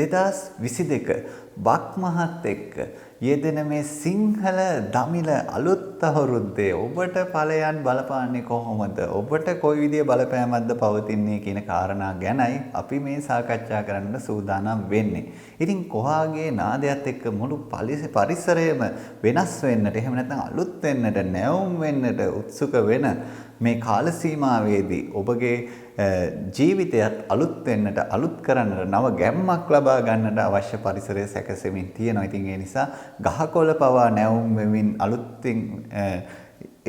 2022 බක් මහත් එක්ක යෙදෙන මේ සිංහල දමිළ අලුත් අවුරුද්දේ ඔබට ඵලයන් බලපාන්නේ කොහොමද? ඔබට කොයි විදිහේ බලපෑමක්ද පවතින්නේ කියන කාරණා ගැනයි අපි මේ සාකච්ඡා කරන්න සූදානම් වෙන්නේ. ඉතින් කොහාගේ නාදයට එක්ක මුළු පරිසරයම වෙනස් වෙන්නට, එහෙම නැත්නම් අලුත් වෙන්නට, නැවුම් වෙන්නට උත්සුක වෙන මේ කාල සීමාවේදී ඔබගේ ජීවිතයත් අලුත් වෙන්නට, අලුත් කරන්නට, නව ගැම්මක් ලබා ගන්නට අවශ්‍ය පරිසරය සැකසෙමින් තියෙනවා. ඉතින් ඒ නිසා ගහකොළ පවා නැවුම් වෙමින් අලුත්ින්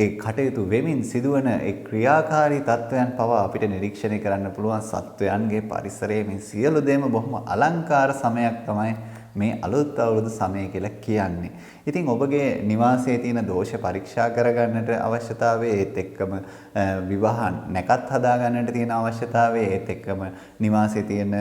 ඒ කටයුතු වෙමින් සිදුවන ඒ ක්‍රියාකාරී තත්වයන් පවා අපිට නිරීක්ෂණය කරන්න පුළුවන්. සත්වයන්ගේ පරිසරයේ මේ සියලු දේම බොහොම අලංකාර සමයක් තමයි මේ අලුත් අවුරුදු සමය කියලා කියන්නේ. ඉතින් ඔබගේ නිවාසයේ තියෙන දෝෂ පරීක්ෂා කරගන්නට අවශ්‍යතාවය, ඒත් එක්කම විවාහ නැකත් හදා ගන්නට තියෙන අවශ්‍යතාවය, ඒත් එක්කම නිවාසයේ තියෙන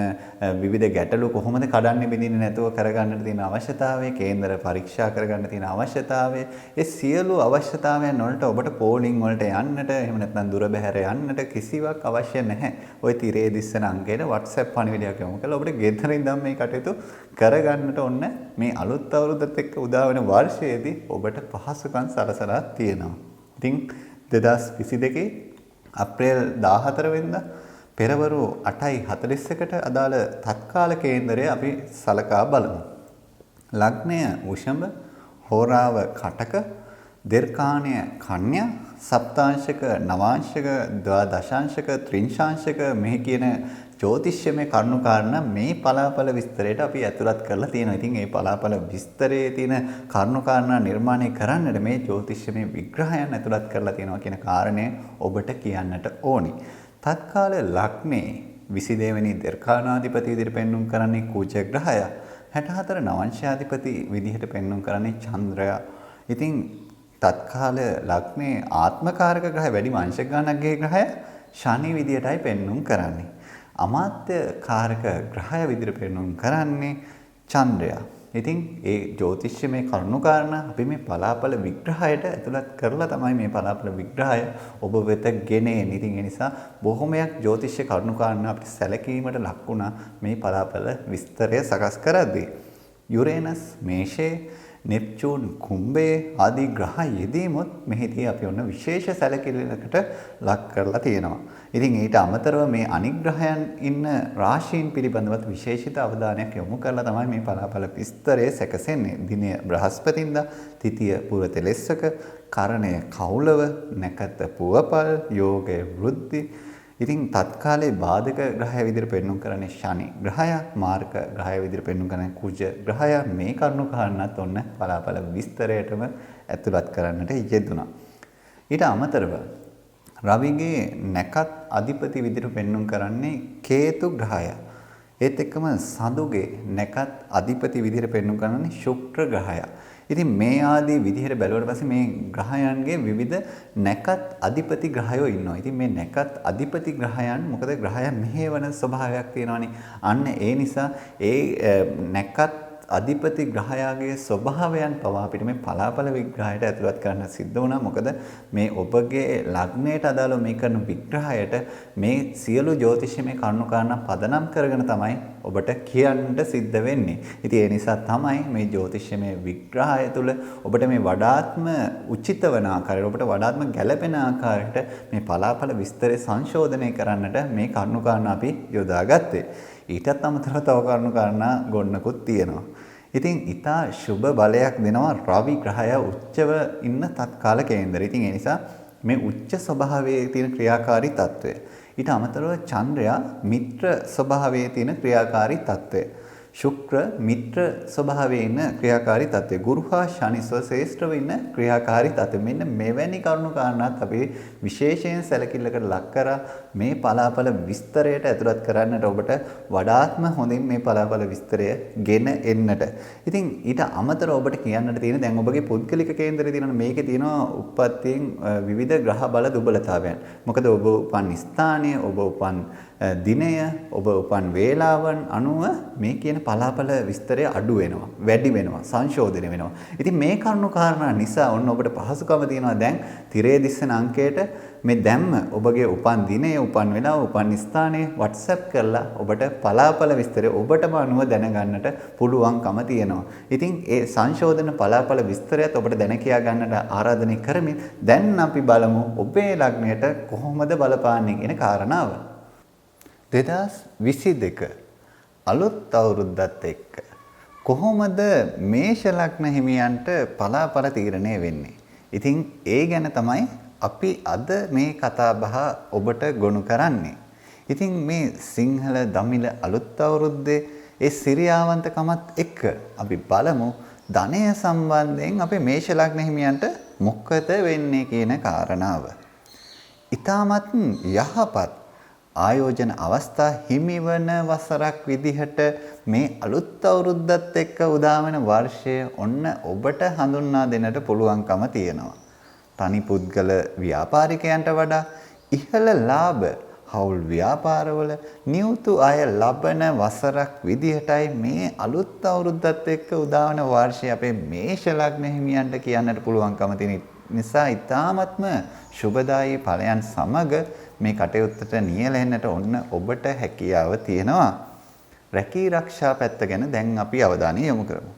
විවිධ ගැටලු කොහොමද කඩන්නේ බිඳින්නේ නැතුව කරගන්නට තියෙන අවශ්‍යතාවය, කේන්දර පරීක්ෂා කරගන්න තියෙන අවශ්‍යතාවය, ඒ සියලු අවශ්‍යතාවයන් වලට ඔබට පෝලිං වලට යන්නට, එහෙම නැත්නම් දුර බැහැර යන්නට කිසිවක් අවශ්‍ය නැහැ. ওই තිරේ දිස්සන අංකයට WhatsApp පණිවිඩයක් යොමු කළා ඔබට ගෙදර ඉඳන් මේ කටයුතු කරගන්නට ඕන. මේ අලුත් අවුරුද්දත් එක්ක උදා වෙන වර්ෂයේදී ඔබට පහසුකම් සලසලා තියෙනවා. ඉතින් 2022 අප්‍රේල් 14 වෙනිදා පෙරවරු 8:41ට අදාළ තත්කාල කේන්දරය අපි සලකා බලමු. ලග්නය වෘෂභ, හෝරාව කටක, දීර්ඝාණය කන්‍යා, සප්තාංශක, නවාංශක, ද්වාදශාංශක, ත්‍රිංශාංශක මේ කියන ජ්‍යොතිෂ්‍යමය කරුණු කාරණා මේ පලාපල විස්තරයට අපි ඇතුළත් කරලා තියෙනවා. ඉතින් මේ පලාපල විස්තරයේ තියෙන කරුණු කාරණා නිර්මාණය කරන්නට මේ ජ්‍යොතිෂ්‍යමය විග්‍රහයන් ඇතුළත් කරලා තියෙනවා කියන කාරණය ඔබට කියන්නට ඕනි. තත්කාල ලග්නේ 22 වෙනි දීර්ඝානාධිපති විදිහට පෙන්වුම් කරන්නේ කුජ ග්‍රහය. 64 නවංශාධිපති විදිහට පෙන්වුම් කරන්නේ චන්ද්‍රයා. ඉතින් තත්කාල ලග්නේ ආත්මකාරක ග්‍රහය, වැඩි වංශ ගණනකගේ ග්‍රහය ශනි විදියටයි පෙන්වුම් කරන්නේ. අමාත්‍ය කාරක ග්‍රහය විදිහට පෙන්වුම් කරන්නේ චන්ද්‍රයා. ඉතින් ඒ ජ්‍යොතිෂ්‍යමය කරුණු කාරණා අපි මේ පලාපල විග්‍රහයට ඇතුළත් කරලා තමයි මේ පලාපල විග්‍රහය ඔබ වෙත ගෙනෙන්නේ. ඉතින් ඒ නිසා බොහොමයක් ජ්‍යොතිෂ්‍ය කරුණු කාරණා අපිට සැලකීමට ලක් වුණා මේ පලාපල විස්තරය සකස් කරද්දී. යුරේනස් මේෂයේ, නෙප්චූන් කුම්භයේ ආදී ග්‍රහ යෙදීමුත් මෙහිදී අපි ඔන්න විශේෂ සැලකිල්ලකට ලක් කරලා තියෙනවා. ඉතින් ඊට අමතරව මේ අනිග්‍රහයන් ඉන්න රාශීන් පිළිබඳවත් විශේෂිත අවධානයක් යොමු කරලා තමයි මේ පලාපල විස්තරය සැකසෙන්නේ. දිනය බ්‍රහස්පතින්දා, තිතිය පුරතෙලෙස්සක, කරණය කෞලව, නැකත පුවපල්, යෝගය වෘද්ධි. ඉතින් තත්කාලේ බාධක ග්‍රහය විදිහට පෙන්වුම් කරන්නේ ශනි ග්‍රහය, මාර්ග ග්‍රහය විදිහට පෙන්වුම් කරන්නේ කුජ ග්‍රහය. මේ කරුණු කාරණාත් ඔන්න පලාපල විස්තරයටම ඇතුළත් කරන්නට යෙදුණා. ඊට අමතරව රවිගේ නැකත් අධිපති විදිහට පෙන්වුම් කරන්නේ කේතු ග්‍රහය. ඒත් එක්කම සඳුගේ නැකත් අධිපති විදිහට පෙන්වුම් කරන්නේ ශුක්‍ර ග්‍රහය. ඉතින් මේ ආදී විදිහට බැලුවට පස්සේ මේ ග්‍රහයන්ගේ විවිධ නැකත් අධිපති ග්‍රහයෝ ඉන්නවා. ඉතින් මේ නැකත් අධිපති ග්‍රහයන් මොකද ග්‍රහයන් මෙහෙවන ස්වභාවයක් තියෙනවානේ. අන්න ඒ නිසා ඒ නැකත් අධිපති ග්‍රහයාගේ ස්වභාවයන් පවා අපිට මේ පලාපල විග්‍රහයට ඇතුළත් කරන්න සිද්ධ වුණා. මොකද මේ ඔබගේ ලග්නයට අදාළව මේ කරන විග්‍රහයට මේ සියලු ජ්‍යොතිෂමය කරුණු කාරණා පදනම් කරගෙන තමයි ඔබට කියන්න සිද්ධ වෙන්නේ. ඉතින් ඒ නිසා තමයි මේ ජ්‍යොතිෂමය විග්‍රහය තුළ ඔබට මේ වඩාත්ම උචිත වන ආකාරයට, ඔබට වඩාත්ම ගැළපෙන ආකාරයට මේ පලාපල විස්තරය සංශෝධනය කරන්නට මේ කරුණු කාරණා අපි යොදාගත්තේ. ඊටත් අමතරව තව කරුණු කාරණා ගොන්නකුත් තියෙනවා. ඉතින් ඊටා සුබ බලයක් දෙනවා රවි ග්‍රහය උච්චව ඉන්න තත්කාල කේන්දරය. ඉතින් ඒ නිසා මේ උච්ච ස්වභාවයේ තියෙන ක්‍රියාකාරී తত্ত্বය. ඊට අමතරව චන්ද්‍රයා මිත්‍ර ස්වභාවයේ තියෙන ක්‍රියාකාරී తত্ত্বය. ශුක්‍ර මිත්‍ර ස්වභාවයේ ඉන්න ක්‍රියාකාරී తত্ত্বය. ගුරු හා ශනි ස්වශේෂ්ඨව ඉන්න ක්‍රියාකාරී తত্ত্বය. මෙන්න මෙවැනි කරුණු කාරණාත් අපි විශේෂයෙන් සැලකිල්ලකට ලක් කරා මේ පලාපල විස්තරයට ඇතුළත් කරන්නට ඔබට වඩාත්ම හොඳින් මේ පලාපල විස්තරය ගෙන එන්නට. ඉතින් ඊට අමතරව ඔබට කියන්නට තියෙන දැන් ඔබගේ පුද්ගලික කේන්දරේ තියෙනවා මේකේ තියෙනවා උප්පත්තියෙන් විවිධ ග්‍රහ බල දුබලතාවයන්. මොකද ඔබ උපන් ස්ථානය, ඔබ උපන් දිනය, ඔබ උපන් වේලාවන් අනුව මේ කියන තියෙන පලාපල විස්තරය අඩු වෙනවා, වැඩි වෙනවා, සංශෝධනය වෙනවා. ඉතින් මේ කරුණු කාරණා නිසා ඔන්න ඔබට පහසුකම තියෙනවා දැන් තිරේ දිස්සන අංකයට මේ දැම්ම ඔබගේ උපන් දිනය, උපන් වෙලාව, උපන් ස්ථානය WhatsApp කරලා ඔබට පලාපල විස්තරය ඔබටම අනුව දැනගන්නට පුළුවන්කම තියෙනවා. ඉතින් ඒ සංශෝධන පලාපල විස්තරයත් ඔබට දැන කියා ගන්නට ආරාධනය කරමින් දැන් අපි බලමු ඔබේ ලග්නයට කොහොමද බලපාන්නේ කියන කාරණාව. 2022 අලුත් අවුරුද්දත් එක්ක කොහොමද මේෂ ලග්න හිමියන්ට පලාපල තීරණය වෙන්නේ? ඉතින් ඒ ගැන තමයි අපි අද මේ කතා බහ ඔබට ගොනු කරන්නේ. ඉතින් මේ සිංහල දමිළ අලුත් අවුරුද්දේ ඒ සිරියාවන්තකමත් එක්ක අපි බලමු ධනය සම්බන්ධයෙන් අපේ මේෂ ලග්න හිමියන්ට මොකද වෙන්නේ කියන කාරණාව. ඊටමත් යහපත් ආයෝජන අවස්ථා හිමිවන වසරක් විදිහට මේ අලුත් අවුරුද්දත් එක්ක උදාවන වර්ෂය ඔන්න ඔබට හඳුන්වා දෙන්නට පුළුවන්කම තියෙනවා. තනි පුද්ගල ව්‍යාපාරිකයන්ට වඩා ඉහළ ලාභ හවුල් ව්‍යාපාරවල නියුතු අය ලබන වසරක් විදිහටයි මේ අලුත් අවුරුද්දත් එක්ක උදාවන වර්ෂය අපේ මේෂ ලග්න හිමියන්ට කියන්නට පුළුවන්කම තියෙන නිසා ඊ타ත්ම සුබදායී ඵලයන් සමග මේ කටයුත්තට නියැලෙන්නට ඔන්න ඔබට හැකියාව තියෙනවා. රැකී ආරක්ෂා පැත්ත ගැන දැන් අපි අවධානය යොමු කරමු.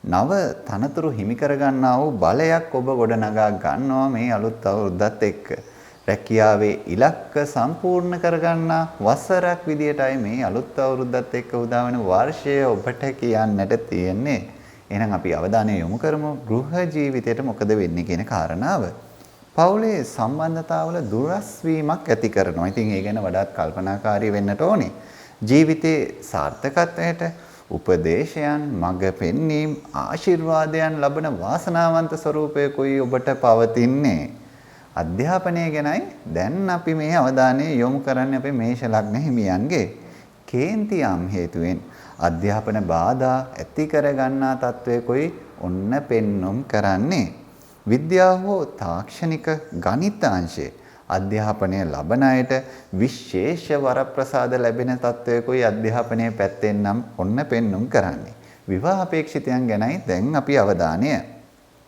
නව තනතුරු හිමි කර ගන්නා වූ බලයක් ඔබ ගොඩනගා ගන්නවා මේ අලුත් අවුරුද්දත් එක්ක. රැකියාවේ ඉලක්ක සම්පූර්ණ කර ගන්නා වසරක් විදියටයි මේ අලුත් අවුරුද්දත් එක්ක උදාවන වර්ෂය ඔබට කියන්නට තියෙන්නේ. එහෙනම් අපි අවධානය යොමු කරමු ගෘහ ජීවිතයට මොකද වෙන්නේ කියන කාරණාව. පවුලේ සම්බන්ධතාවල දුරස් වීමක් ඇති කරනවා. ඉතින් ඒ ගැන වඩාත් කල්පනාකාරී වෙන්නට ඕනේ. ජීවිතේ සාර්ථකත්වයට උපදේශයන්, මඟ පෙන්වීම්, ආශිර්වාදයන් ලබන වාසනාවන්ත ස්වරූපයකයි ඔබට පවතින්නේ. අධ්‍යාපනය ගැනයි දැන් අපි මේ අවධානය යොමු කරන්නේ අපේ මේෂ ලග්න හිමියන්ගේ. කේන්තියම් හේතුවෙන් අධ්‍යාපන බාධා ඇති කර ගන්නා තත්වයකයි ඔන්න පෙන්눔 කරන්නේ. විද්‍යාව හෝ තාක්ෂණික ගණිත අංශයේ අධ්‍යාපනය ලබන අයට විශේෂ වරප්‍රසාද ලැබෙන තත්වයකයි අධ්‍යාපනයේ පැත්තෙන් නම් ඔන්න පෙන්눔 කරන්නේ. විවාහ අපේක්ෂිතයන් ගැනයි දැන් අපි අවධානය.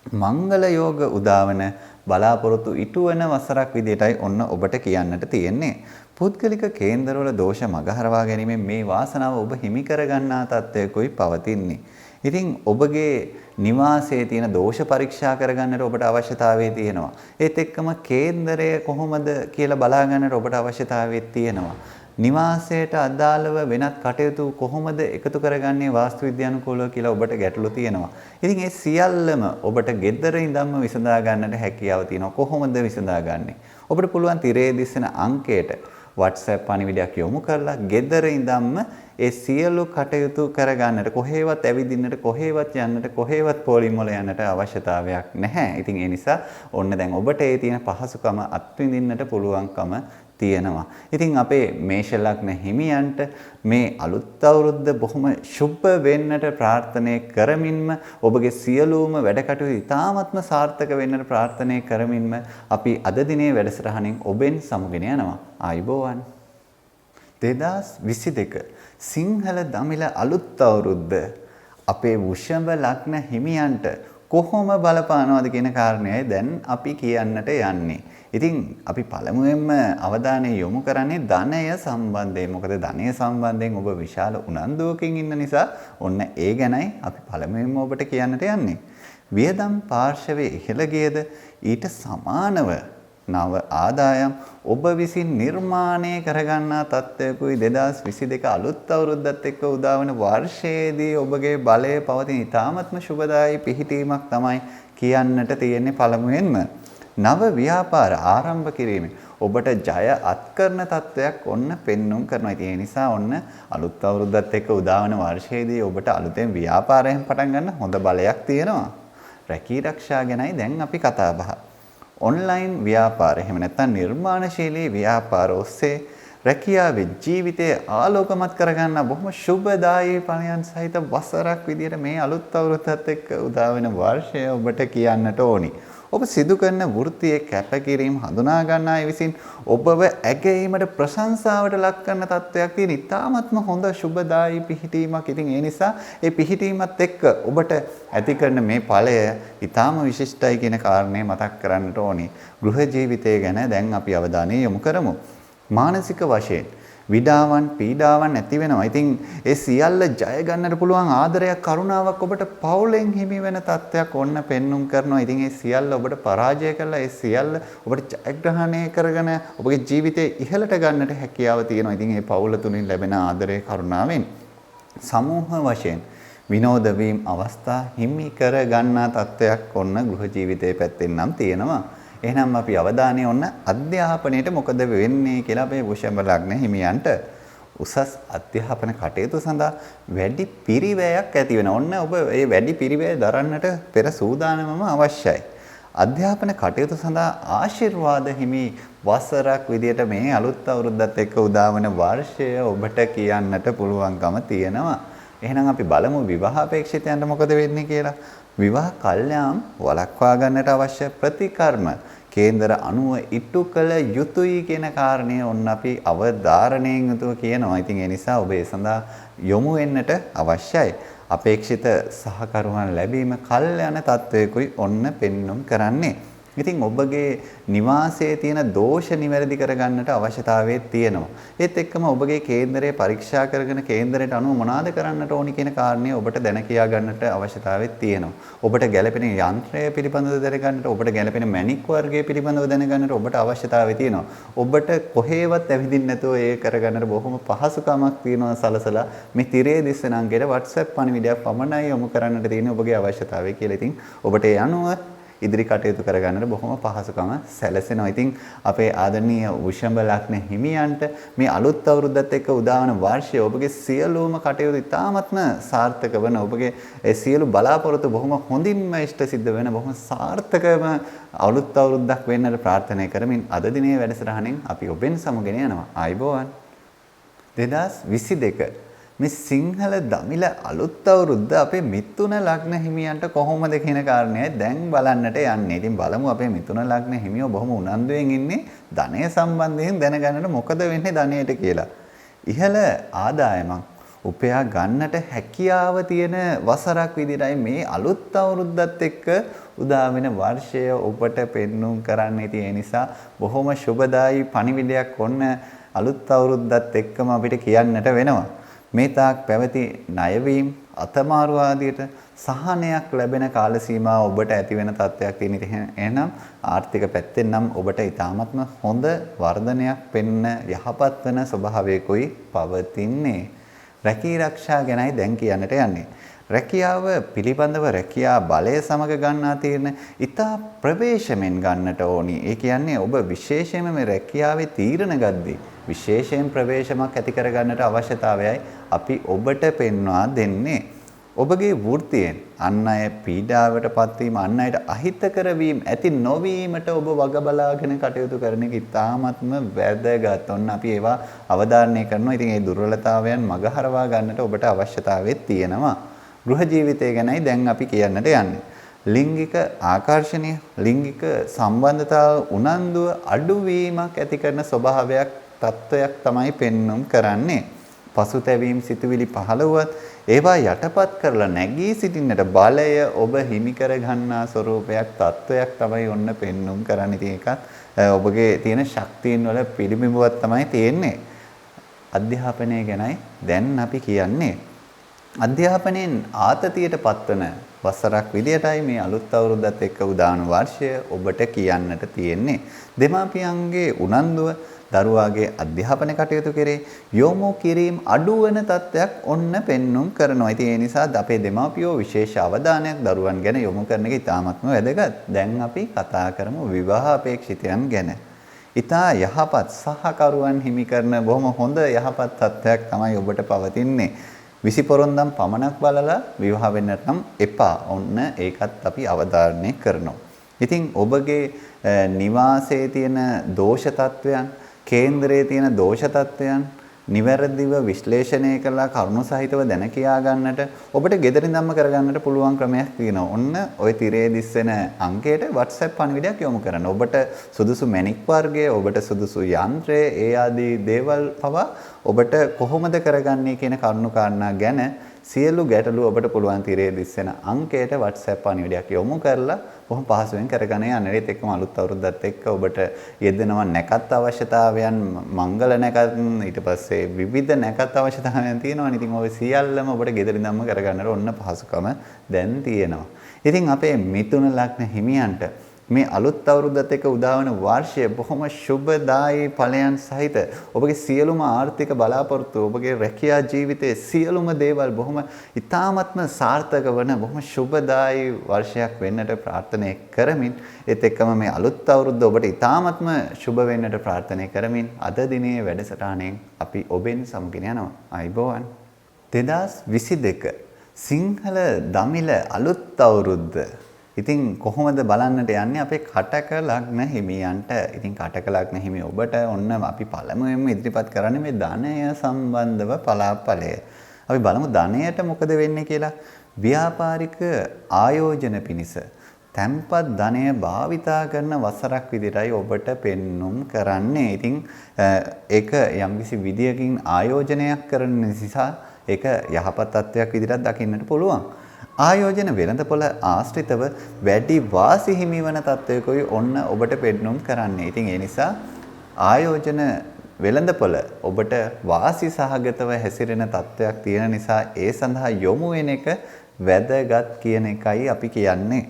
මංගල යෝග උදාවන බලාපොරොත්තු ඉටුවන වසරක් විදිහටයි ඔන්න ඔබට කියන්නට තියෙන්නේ. පුද්ගලික කේන්දරවල දෝෂ මගහරවා ගැනීමෙන් මේ වාසනාව ඔබ හිමි කර ගන්නා තත්වයකයි පවතින්නේ. ඉතින් ඔබගේ නිවාසයේ තියෙන දෝෂ පරීක්ෂා කරගන්නට ඔබට අවශ්‍යතාවය තියෙනවා. ඒත් එක්කම කේන්දරය කොහොමද කියලා බලා ගන්නට ඔබට අවශ්‍යතාවය තියෙනවා. නිවාසයට අදාළව වෙනත් කටයුතු කොහොමද එකතු කරගන්නේ වාස්තු විද්‍යානුකූලව කියලා ඔබට ගැටලු තියෙනවා. ඉතින් ඒ සියල්ලම ඔබට ගෙදර ඉඳන්ම විසඳා ගන්නට හැකියාව තියෙනවා. කොහොමද විසඳාගන්නේ? ඔබට පුළුවන් තිරේ දිස්සන අංකයට WhatsApp පණිවිඩයක් යොමු කරලා ගෙදර ඉඳන්ම ඒ සියලු කටයුතු කරගන්නට කොහේවත් ඇවිදින්නට කොහේවත් යන්නට කොහේවත් පොලිම් වල යන්නට අවශ්‍යතාවයක් නැහැ. ඉතින් ඒ නිසා ඔන්න දැන් ඔබට ඒ තියෙන පහසුකම අත්විඳින්නට පුළුවන්කම තියෙනවා. ඉතින් අපේ මේෂ ලග්න හිමියන්ට මේ අලුත් අවුරුද්ද බොහොම සුබ වෙන්නට ප්‍රාර්ථනා කරමින්ම ඔබගේ සියලුම වැඩ කටයුතු ඉතාමත්ම සාර්ථක වෙන්නට ප්‍රාර්ථනා කරමින්ම අපි අද දිනේ වැඩසටහනින් ඔබෙන් සමුගෙන යනවා. ආයුබෝවන්. 2022 සිංහල දමිළ අලුත් අවුරුද්ද අපේ වෘෂභ ලග්න හිමියන්ට කොහොම බලපානවද කියන කාරණයයි දැන් අපි කියන්නට යන්නේ. ඉතින් අපි පළමුවෙන්ම අවධානය යොමු කරන්නේ ධනය සම්බන්ධයෙන්. මොකද ධනය සම්බන්ධයෙන් ඔබ විශාල උනන්දුවකින් ඉන්න නිසා ඔන්න ඒ ගැනයි අපි පළමුවෙන්ම ඔබට කියන්නට යන්නේ. වියදම් පාර්ශවයේ ඉහළ ගියද ඊට සමානව නව ආදායම් ඔබ විසින් නිර්මාණය කරගන්නා තත්ත්වයකුයි 2022 අලුත් අවුරුද්දත් එක්ක උදාවන වර්ෂයේදී ඔබගේ බලය පවතින ඉතාමත්ම සුබදායී පිහිටීමක් තමයි කියන්නට තියෙන්නේ පළමුවෙන්ම. නව ව්‍යාපාර ආරම්භ කිරීමෙන් ඔබට ජය අත්කරන තත්වයක් ඔන්න පෙන්눔 කරනවා. ඒ නිසා ඔන්න අලුත් අවුරුද්දත් එක්ක උදාවන වර්ෂයේදී ඔබට අලුතෙන් ව්‍යාපාරයෙන් පටන් ගන්න හොඳ බලයක් තියෙනවා. රැකී ආරක්ෂා ගැනයි දැන් අපි කතා බහ. ඔන්ලයින් ව්‍යාපාර එහෙම නැත්නම් නිර්මාණශීලී ව්‍යාපාර ඔස්සේ රැකියාවේ ජීවිතය ආලෝකමත් කරගන්න බොහොම සුබදායී ඵලයන් සහිත වසරක් විදියට මේ අලුත් අවුරුද්දත් එක්ක උදා වෙන වර්ෂය ඔබට කියන්නට ඕනි. ඔබ සිදු කරන වෘත්තියේ කැපකිරීම හඳුනා ගන්න අය විසින් ඔබව ඇගීමට ප්‍රශංසාවට ලක් කරන තත්ත්වයක් තියෙන ඉතාමත්ම හොඳ සුබදායි පිහිටීමක්. ඉතින් ඒ නිසා ඒ පිහිටීමත් එක්ක ඔබට ඇති කරන මේ ඵලය ඉතාම විශිෂ්ටයි කියන කාරණේ මතක් කරන්නට ඕනේ. ගෘහ ජීවිතය ගැන දැන් අපි අවධානය යොමු කරමු. මානසික වශයෙන් විඩාවන් පීඩාවන් ඇති වෙනවා. ඉතින් ඒ සියල්ල ජය ගන්නට පුළුවන් ආදරයක් කරුණාවක් ඔබට පවුලෙන් හිමි වෙන තත්ත්වයක් ඔන්න පෙන්눔 කරනවා. ඉතින් ඒ සියල්ල ඔබට පරාජය කරලා ඒ සියල්ල ඔබට ජයග්‍රහණය කරගෙන ඔබගේ ජීවිතේ ඉහළට ගන්නට හැකියාව තියෙනවා. ඉතින් ඒ පවුල තුලින් ලැබෙන ආදරය කරුණාවෙන් සමූහ වශයෙන් විනෝද වීම අවස්ථා හිමි කර ගන්නා තත්ත්වයක් ඔන්න ගෘහ ජීවිතයේ පැත්තෙන් නම් තියෙනවා. එහෙනම් අපි අවධානය ඔන්න අධ්‍යාපනයේට මොකද වෙන්නේ කියලා අපේ වෘෂභ ලග්න හිමියන්ට උසස් අධ්‍යාපන කටයුතු සඳහා වැඩි පිරිවැයක් ඇති වෙනවා. ඔන්න ඔබ මේ වැඩි පිරිවැය දරන්නට පෙර සූදානමම අවශ්‍යයි. අධ්‍යාපන කටයුතු සඳහා ආශිර්වාද හිමි වසරක් විදියට මේ අලුත් අවුරුද්දත් එක්ක උදාවන වර්ෂය ඔබට කියන්නට පුළුවන්කම තියෙනවා. එහෙනම් අපි බලමු විවාහ අපේක්ෂිතයන්ට මොකද වෙන්නේ කියලා. විවාහ කල්යාම් වළක්වා ගන්නට අවශ්‍ය ප්‍රතිකර්ම කේන්දර අනුව ඉටු කළ යුතුයි කියන කාරණය ඔන්න අපි අවධාරණයෙන් යුතුව කියනවා. ඉතින් ඒ නිසා ඔබ ඒ සඳහා යොමු වෙන්නට අවශ්‍යයි. අපේක්ෂිත සහකරුවන් ලැබීම කල්යන තත්වයකුයි ඔන්න පෙන්눔 කරන්නේ. ඉතින් ඔබගේ නිවාසයේ තියෙන දෝෂ නිවැරදි කරගන්නට අවශ්‍යතාවය තියෙනවා. ඒත් එක්කම ඔබගේ කේන්දරය පරීක්ෂා කරගෙන කේන්දරයට අනුව මොනවාද කරන්නට ඕනි කියන කාරණේ ඔබට දැන කියා ගන්නට අවශ්‍යතාවය තියෙනවා. ඔබට ගැළපෙන යන්ත්‍රය පිළිබඳව දැනගන්නට, ඔබට ගැළපෙන මැණික් වර්ගය පිළිබඳව දැනගන්නට ඔබට අවශ්‍යතාවය තියෙනවා. ඔබට කොහේවත් ඇවිදින්න නැතුව ඒ කරගන්නට බොහොම පහසුකමක් තියෙනවා සලසලා මේ තිරයේ දිස්සන අංකයට WhatsApp පණිවිඩයක් පමණයි යොමු කරන්නට තියෙන ඔබගේ අවශ්‍යතාවය කියලා. ඉතින් ඔබට ඒ අනුව ඉදිරි කටයුතු කරගන්නට බොහොම පහසුකම සැලසෙනවා. ඉතින් අපේ ආදරණීය වෘෂභ ලග්න හිමියන්ට මේ අලුත් අවුරුද්දත් එක්ක උදාවන වර්ෂය ඔබගේ සියලුම කටයුතු ඉතාමත්ම සාර්ථක වන, ඔබගේ ඒ සියලු බලාපොරොත්තු බොහොම හොඳින්ම ඉෂ්ට සිද්ධ වෙන බොහොම සාර්ථකම අලුත් අවුරුද්දක් වෙන්නට ප්‍රාර්ථනා කරමින් අද දිනේ වැඩසටහනෙන් අපි ඔබෙන් සමුගෙන යනවා. ආයුබෝවන්. 2022 මේ සිංහල දමිළ අලුත් අවුරුද්ද අපේ මිථුන ලග්න හිමියන්ට කොහොමද කියන කාරණේයි දැන් බලන්නට යන්නේ. ඉතින් බලමු අපේ මිථුන ලග්න හිමියෝ බොහොම උනන්දුවෙන් ඉන්නේ ධනය සම්බන්ධයෙන් දැනගන්නට මොකද වෙන්නේ ධනයට කියලා. ඉහළ ආදායමක් උපයා ගන්නට හැකියාව තියෙන වසරක් විදිහටයි මේ අලුත් අවුරුද්දත් එක්ක උදා වෙන වර්ෂය ඔබට පෙන්눔 කරන්න. ඉතින් ඒ නිසා බොහොම සුබදායි පණිවිඩයක් ඔන්න අලුත් අවුරුද්දත් එක්කම අපිට කියන්නට වෙනවා. මේ තාක් පැවති ණයවීම අතමාරු ආදියට සහනයක් ලැබෙන කාල සීමාව ඔබට ඇති වෙන තත්ත්වයක් තියෙන. එහෙනම් ආර්ථික පැත්තෙන් නම් ඔබට ඊටාත්ම හොඳ වර්ධනයක් පෙන්න යහපත් වෙන ස්වභාවයකයි පවතින්නේ. රැකී ආරක්ෂා ගැනයි දැන් කියන්නට යන්නේ. රැකියාව පිළිබඳව රැකියා බලය සමග ගන්නා තීරණ ඉතා ප්‍රවේශමෙන් ගන්නට ඕනි. ඒ කියන්නේ ඔබ විශේෂයෙන්ම මේ රැකියාවේ තීරණ ගද්දී විශේෂයෙන් ප්‍රවේශමක් ඇති කර ගන්නට අවශ්‍යතාවයයි අපි ඔබට පෙන්වා දෙන්නේ. ඔබගේ වෘත්තියෙන් අන් අය පීඩාවට පත්වීම, අන් අයට අහිතකර වීම ඇති නොවීමට ඔබ වග බලාගෙන කටයුතු කරන එක ඉතාමත්ම වැදගත්. ඔන්න අපි ඒවා අවධාරණය කරනවා. ඉතින් මේ දුර්වලතාවයන් මගහරවා ගන්නට ඔබට අවශ්‍යතාවය තියෙනවා. ගෘහ ජීවිතය ගැනයි දැන් අපි කියන්නට යන්නේ. ලිංගික ආකර්ෂණය, ලිංගික සම්බන්ධතාව උනන්දුව අඩුවීමක් ඇති කරන ස්වභාවයක් තත්වයක් තමයි පෙන්눔 කරන්නේ. පසුතැවීම් සිතුවිලි පහළ වුවත් ඒවා යටපත් කරලා නැගී සිටින්නට බලය ඔබ හිමි කර ගන්නා ස්වરૂපයක් තත්වයක් තමයි ඔන්න පෙන්눔 කරන්නේ. ඉතින් ඒකත් ඔබගේ තියෙන ශක්තියින් වල පිළිබිඹුවක් තමයි තියෙන්නේ. අධ්‍යාපනය ගැනයි දැන් අපි කියන්නේ. අධ්‍යාපනයෙන් ආතතියට පත්වන වසරක් විදියටයි මේ අලුත් අවුරුද්දත් එක්ක උදාන වර්ෂය ඔබට කියන්නට තියෙන්නේ. දෙමාපියන්ගේ උනන්දුව දරුවාගේ අධ්‍යාපන කටයුතු කෙරේ යොමු කිරීම අඩුවන තත්ත්වයක් ඔන්න පෙන්눔 කරනවා. ඉතින් ඒ නිසා අපේ දෙමාපියෝ විශේෂ අවධානයක් දරුවන් ගැන යොමු කරන එක ඉතාමත්ම වැදගත්. දැන් අපි කතා කරමු විවාහ අපේක්ෂිතයන් ගැන. ඉතා යහපත් සහකරුවන් හිමි කරන බොහොම හොඳ යහපත් තත්ත්වයක් තමයි ඔබට පවතින්නේ. 20 පොරොන්දම් පමණක් බලලා විවාහ වෙන්නට නම් එපා. ඔන්න ඒකත් අපි අවධාරණය කරනවා. ඉතින් ඔබගේ නිවාසයේ තියෙන දෝෂ තත්වයන්, කේන්දරයේ තියෙන දෝෂ තත්වයන් නිවැරදිව විශ්ලේෂණය කළා කරුණු සහිතව දැන කියා ගන්නට ඔබට ගෙදරින්දම්ම කරගන්නට පුළුවන් ක්‍රමයක් තියෙනවා. ඔන්න ওই තිරේ දිස්සෙන අංකයට WhatsApp පණිවිඩයක් යොමු කරන්න. ඔබට සුදුසු මැණික් වර්ගය, ඔබට සුදුසු යන්ත්‍රය, ඒ ආදී දේවල් පවා ඔබට කොහොමද කරගන්නේ කියන කරුණු කාරණා ගැන සියලු ගැටලු ඔබට පුළුවන් තිරේ දිස්සෙන අංකයට WhatsApp පණිවිඩයක් යොමු කරලා බොහොම පහසුවෙන් කරගෙන යන්න. ඒත් එක්කම අලුත් අවුරුද්දත් එක්ක ඔබට යෙදෙනවා නැකත් අවශ්‍යතාවයන්, මංගල නැකත්, ඊට පස්සේ විවිධ නැකත් අවශ්‍යතාවයන් තියෙනවා. ඉතින් ඔය සියල්ලම ඔබට ගෙදරින්දම්ම කරගන්නට ඔන්න පහසුකම දැන් තියෙනවා. ඉතින් අපේ මිථුන ලග්න හිමියන්ට මේ අලුත් අවුරුද්දත් එක්ක උදාවන වර්ෂය බොහොම සුබදායී ඵලයන් සහිත ඔබගේ සියලුම ආර්ථික බලාපොරොත්තු, ඔබගේ රැකියා ජීවිතයේ සියලුම දේවල් බොහොම ඉතාමත්ම සාර්ථක වන බොහොම සුබදායී වර්ෂයක් වෙන්නට ප්‍රාර්ථනා කරමින්, ඒත් එක්කම මේ අලුත් අවුරුද්ද ඔබට ඉතාමත්ම සුබ වෙන්නට ප්‍රාර්ථනා කරමින් අද දිනේ වැඩසටහනෙන් අපි ඔබෙන් සමුගෙන යනවා. අයිබෝවන්. 2022 සිංහල දමිළ අලුත් අවුරුද්ද. ඉතින් කොහොමද බලන්නට යන්නේ අපේ කටක ලග්න හිමියන්ට. ඉතින් කටක ලග්න හිමි ඔබට ඔන්න අපි පළමුවෙන්ම ඉදිරිපත් කරන්නේ මේ ධනය සම්බන්ධව පලාපලය. අපි බලමු ධනයට මොකද වෙන්නේ කියලා. ව්‍යාපාරික ආයෝජන පිණිස තැන්පත් ධනය භාවිතා කරන වසරක් විදිහටයි ඔබට පෙන්눔 කරන්නේ. ඉතින් ඒක යම්කිසි විදියකින් ආයෝජනයක් කරන නිසා ඒක යහපත් තත්වයක් විදිහට දකින්නට පුළුවන්. ආයෝජන වෙළඳපොළ ආශ්‍රිතව වැඩි වාසි හිමි වන තත්වයකයි ඔන්න ඔබට පෙන්눔 කරන්නේ. ඉතින් ඒ නිසා ආයෝජන වෙළඳපොළ ඔබට වාසි සහගතව හැසිරෙන තත්වයක් තියෙන නිසා ඒ සඳහා යොමු වෙන එක වැදගත් කියන එකයි අපි කියන්නේ.